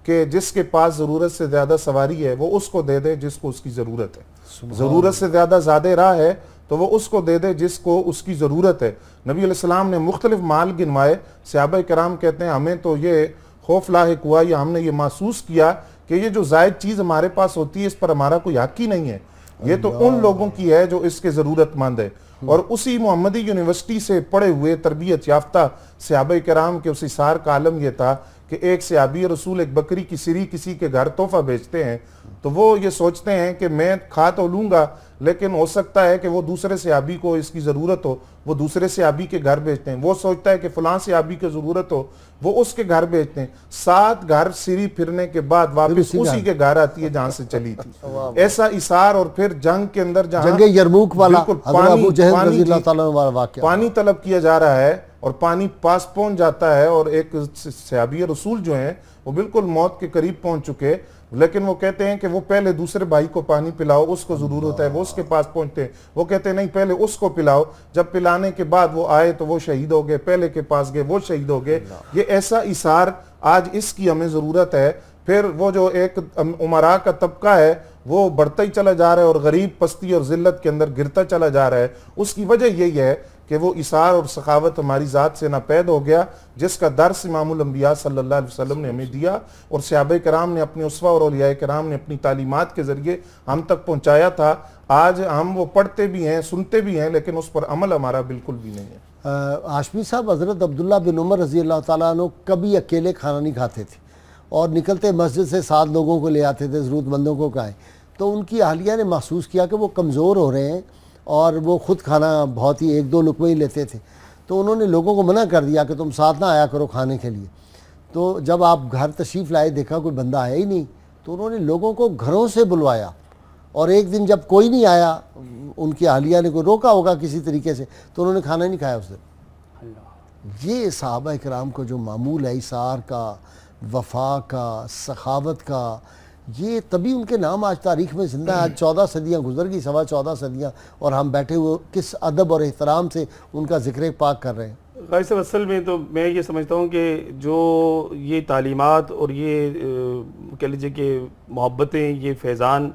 کہ جس کے پاس ضرورت سے زیادہ سواری ہے وہ اس کو دے دے جس کو اس کی ضرورت ہے. ضرورت سے زیادہ زیادہ راہ ہے تو وہ اس کو دے دے جس کو اس کی ضرورت ہے. نبی علیہ السلام نے مختلف مال گنوائے. صحابہ کرام کہتے ہیں ہمیں تو یہ خوف لاحق ہوا یا ہم نے یہ محسوس کیا کہ یہ جو زائد چیز ہمارے پاس ہوتی ہے اس پر ہمارا کوئی حق ہی نہیں ہے، یہ تو ان لوگوں کی ہے جو اس کے ضرورت مند ہے. اور اسی محمدی یونیورسٹی سے پڑھے ہوئے تربیت یافتہ صحابہ کرام کے اس اثار کا عالم یہ تھا کہ ایک صحابی رسول ایک بکری کی سری کسی کے گھر تحفہ بھیجتے ہیں تو وہ یہ سوچتے ہیں کہ میں کھا تو لوں گا لیکن ہو سکتا ہے کہ وہ دوسرے صحابی کو اس کی ضرورت ہو، وہ دوسرے صحابی کے گھر بھیجتے ہیں. وہ سوچتا ہے کہ فلاں صحابی کی ضرورت ہو، وہ اس کے گھر بھیجتے ہیں. 7 گھر سری پھرنے کے بعد واپس اسی کے گھر آتی ہے جہاں سے چلی تھی. ایسا اثار. اور پھر جنگ کے اندر جہاں جنگ یرموک والا حضرت ابو جہل رضی اللہ تعالیٰ عنہ والا واقعہ، پانی طلب کیا جا رہا ہے اور پانی پاس پہنچ جاتا ہے اور ایک صحابی رسول جو ہیں وہ بالکل موت کے قریب پہنچ چکے، لیکن وہ کہتے ہیں کہ وہ پہلے دوسرے بھائی کو پانی پلاؤ، اس کو ضرورت ہے. وہ اس کے پاس پہنچتے ہیں، وہ کہتے ہیں نہیں پہلے اس کو پلاؤ. جب پلانے کے بعد وہ آئے تو وہ شہید ہو گئے، پہلے کے پاس گئے وہ شہید ہو گئے. یہ ایسا اثار آج اس کی ہمیں ضرورت ہے. پھر وہ جو ایک امراء کا طبقہ ہے وہ بڑھتا ہی چلا جا رہا ہے اور غریب پستی اور ذلت کے اندر گرتا چلا جا رہا ہے. اس کی وجہ یہی ہے کہ وہ اثار اور سخاوت ہماری ذات سے ناپید ہو گیا، جس کا درس امام الانبیاء صلی اللہ علیہ وسلم نے ہمیں دیا اور صحابہ کرام نے اپنے اسوہ اور اولیاء کرام نے اپنی تعلیمات کے ذریعے ہم تک پہنچایا تھا. آج ہم وہ پڑھتے بھی ہیں، سنتے بھی ہیں، لیکن اس پر عمل ہمارا بالکل بھی نہیں ہے. ہاشمی صاحب، حضرت عبداللہ بن عمر رضی اللہ تعالیٰ عنہ کبھی اکیلے کھانا نہیں کھاتے تھے اور نکلتے مسجد سے 7 لوگوں کو لے آتے تھے ضرورت مندوں کو کھائیں. تو ان کی اہلیہ نے محسوس کیا کہ وہ کمزور ہو رہے ہیں اور وہ خود کھانا بہت ہی 1-2 لقمے ہی لیتے تھے. تو انہوں نے لوگوں کو منع کر دیا کہ تم ساتھ نہ آیا کرو کھانے کے لیے. تو جب آپ گھر تشریف لائے دیکھا کوئی بندہ آیا ہی نہیں, تو انہوں نے لوگوں کو گھروں سے بلوایا, اور ایک دن جب کوئی نہیں آیا, ان کی اہلیہ نے کوئی روکا ہوگا کسی طریقے سے, تو انہوں نے کھانا نہیں کھایا اس دن. یہ صحابہ کرام کو جو معمول ہے ایثار کا, وفا کا, سخاوت کا, یہ تبھی ان کے نام آج تاریخ میں زندہ ہے. آج 14 صدیاں گزر گئی, 14.25 صدیاں, اور ہم بیٹھے ہوئے کس ادب اور احترام سے ان کا ذکر پاک کر رہے ہیں. غازی صاحب اصل میں تو میں یہ سمجھتا ہوں کہ جو یہ تعلیمات اور یہ کہہ لیجیے کہ محبتیں, یہ فیضان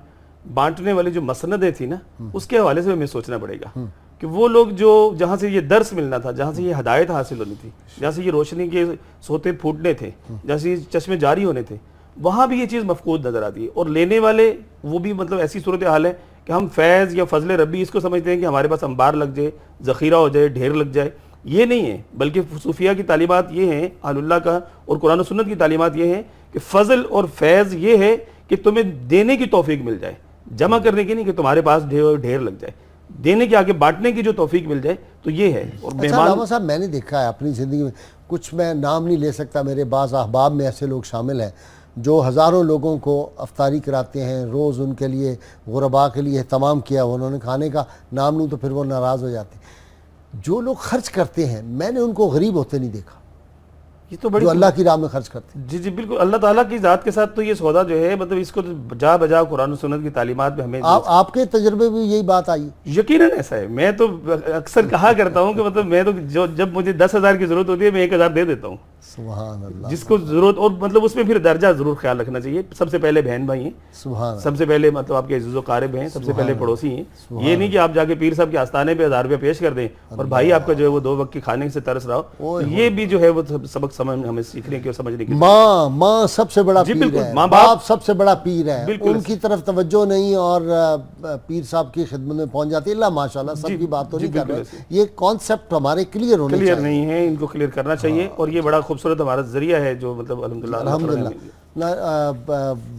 بانٹنے والی جو مسندیں تھی نا, اس کے حوالے سے ہمیں سوچنا پڑے گا کہ وہ لوگ جو جہاں سے یہ درس ملنا تھا, جہاں سے یہ ہدایت حاصل ہونی تھی, جہاں سے یہ روشنی کے سوتے پھوٹنے تھے, جہاں سے یہ چشمے جاری ہونے تھے, وہاں بھی یہ چیز مفقود نظر آتی ہے. اور لینے والے وہ بھی مطلب ایسی صورتحال ہے کہ ہم فیض یا فضل ربی اس کو سمجھتے ہیں کہ ہمارے پاس انبار لگ جائے, ذخیرہ ہو جائے, ڈھیر لگ جائے. یہ نہیں ہے, بلکہ صوفیہ کی تعلیمات یہ ہیں, اہل اللہ کا اور قرآن و سنت کی تعلیمات یہ ہیں کہ فضل اور فیض یہ ہے کہ تمہیں دینے کی توفیق مل جائے, جمع کرنے کی نہیں کہ تمہارے پاس ڈھیر لگ جائے. دینے کے آگے بانٹنے کی جو توفیق مل جائے تو یہ ہے. اور مہمان علامہ صاحب میں نے دیکھا ہے اپنی زندگی میں, کچھ میں نام نہیں لے سکتا, میرے بعض احباب میں ایسے لوگ شامل ہیں جو ہزاروں لوگوں کو افطاری کراتے ہیں, روز ان کے لیے غرباء کے لیے اہتمام کیا, انہوں نے کھانے کا نام لوں تو پھر وہ ناراض ہو جاتے ہیں. جو لوگ خرچ کرتے ہیں میں نے ان کو غریب ہوتے نہیں دیکھا, یہ تو بڑی جو اللہ کی راہ میں خرچ کرتے ہیں. جی بالکل, اللہ تعالیٰ کی ذات کے ساتھ تو یہ سودا جو ہے, مطلب اس کو جا بجا قرآن و سنت کی تعلیمات میں ہمیں آپ کے تجربے میں یہی بات آئی؟ یقیناً ایسا ہے. میں تو اکثر کہا کرتا ہوں کہ مطلب میں تو جب مجھے 10,000 کی ضرورت ہوتی ہے میں 1,000 دے دیتا ہوں, سبحان اللہ, جس کو ضرورت. اور مطلب اس میں پھر درجہ ضرور خیال رکھنا چاہیے. سب سے پہلے بہن بھائی ہیں, سبحان اللہ, سب سے پہلے مطلب آپ کے عزیز و قارب ہیں, سب سے پہلے پڑوسی ہیں. یہ نہیں کہ آپ جا کے پیر صاحب کے آستانے پہ 1,000 روپے پیش کر دیں اور بھائی آپ کا جو ہے وہ 2 وقت کی کھانے سے ترس رہا ہو. یہ بھی جو ہے وہ سبق ہمیں سیکھنے کی اور سمجھنے کی. ماں سب سے بڑا پیر ہے, ماں باپ سب سے بڑا پیر ہے, ان کی طرف توجہ نہیں اور پیر صاحب کی خدمت میں پہنچ جاتی ہے. اللہ ماشاءاللہ سب کی بات تو نہیں کر رہے, یہ کانسیپٹ ہمارے کلیئر ہونے چاہیے. نہیں ہے, ان کو کلیئر کرنا چاہیے. اور یہ بڑا خوبصورت ہمارا ذریعہ ہے جو مطلب الحمدللہ.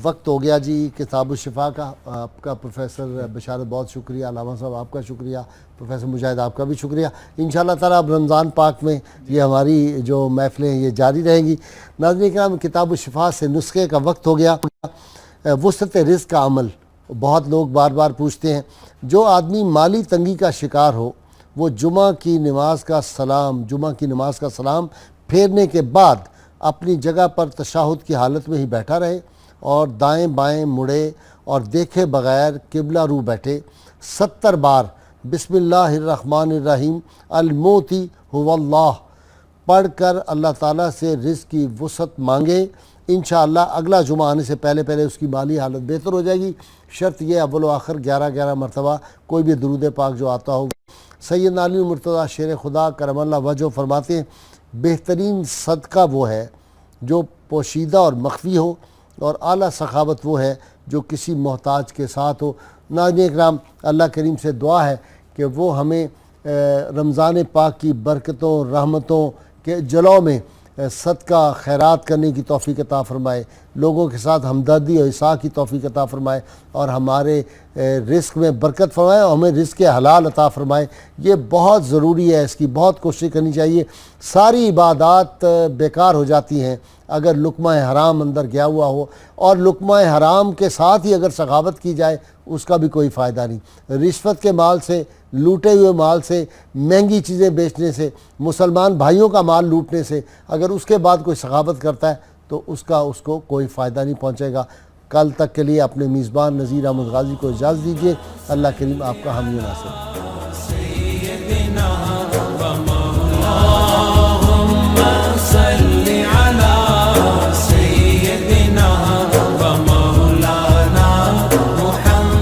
وقت ہو گیا جی کتاب الشفا کا. آپ کا پروفیسر بشارت بہت شکریہ, علامہ صاحب آپ کا شکریہ, پروفیسر مجاہد آپ کا بھی شکریہ. انشاءاللہ تعالیٰ اب رمضان پاک میں یہ ہماری جو محفلیں یہ جاری رہیں گی. ناظرین کرام, کتاب الشفا سے نسخے کا وقت ہو گیا. وسعت رزق کا عمل, بہت لوگ بار بار پوچھتے ہیں. جو آدمی مالی تنگی کا شکار ہو وہ جمعہ کی نماز کا سلام پھیرنے کے بعد اپنی جگہ پر تشہد کی حالت میں ہی بیٹھا رہے اور دائیں بائیں مڑے اور دیکھے بغیر قبلہ رو بیٹھے 70 بار بسم اللہ الرحمن الرحیم الموتی هو اللہ پڑھ کر اللہ تعالیٰ سے رزق کی وسعت مانگے. انشاءاللہ اگلا جمعہ آنے سے پہلے اس کی مالی حالت بہتر ہو جائے گی. شرط یہ اول و آخر 11 مرتبہ کوئی بھی درود پاک جو آتا ہو. سیدنا علی مرتضیٰ شیر خدا کرم اللہ وجہ فرماتے ہیں بہترین صدقہ وہ ہے جو پوشیدہ اور مخفی ہو, اور اعلیٰ سخاوت وہ ہے جو کسی محتاج کے ساتھ ہو. ناظرین اکرام, اللہ کریم سے دعا ہے کہ وہ ہمیں رمضان پاک کی برکتوں رحمتوں کے جلو میں صدقہ خیرات کرنے کی توفیق عطا فرمائے, لوگوں کے ساتھ ہمدردی اور عطا کی توفیق عطا فرمائے, اور ہمارے رزق میں برکت فرمائے اور ہمیں رزق حلال عطا فرمائے. یہ بہت ضروری ہے, اس کی بہت کوشش کرنی چاہیے. ساری عبادات بیکار ہو جاتی ہیں اگر لقمہ حرام اندر گیا ہوا ہو, اور لقمہ حرام کے ساتھ ہی اگر سخاوت کی جائے اس کا بھی کوئی فائدہ نہیں. رشوت کے مال سے, لوٹے ہوئے مال سے, مہنگی چیزیں بیچنے سے, مسلمان بھائیوں کا مال لوٹنے سے اگر اس کے بعد کوئی سخاوت کرتا ہے تو اس کو کوئی فائدہ نہیں پہنچے گا. کل تک کے لیے اپنے میزبان نذیر احمد غازی کو اجازت دیجیے. اللہ کریم آپ کا حامی و ناصر.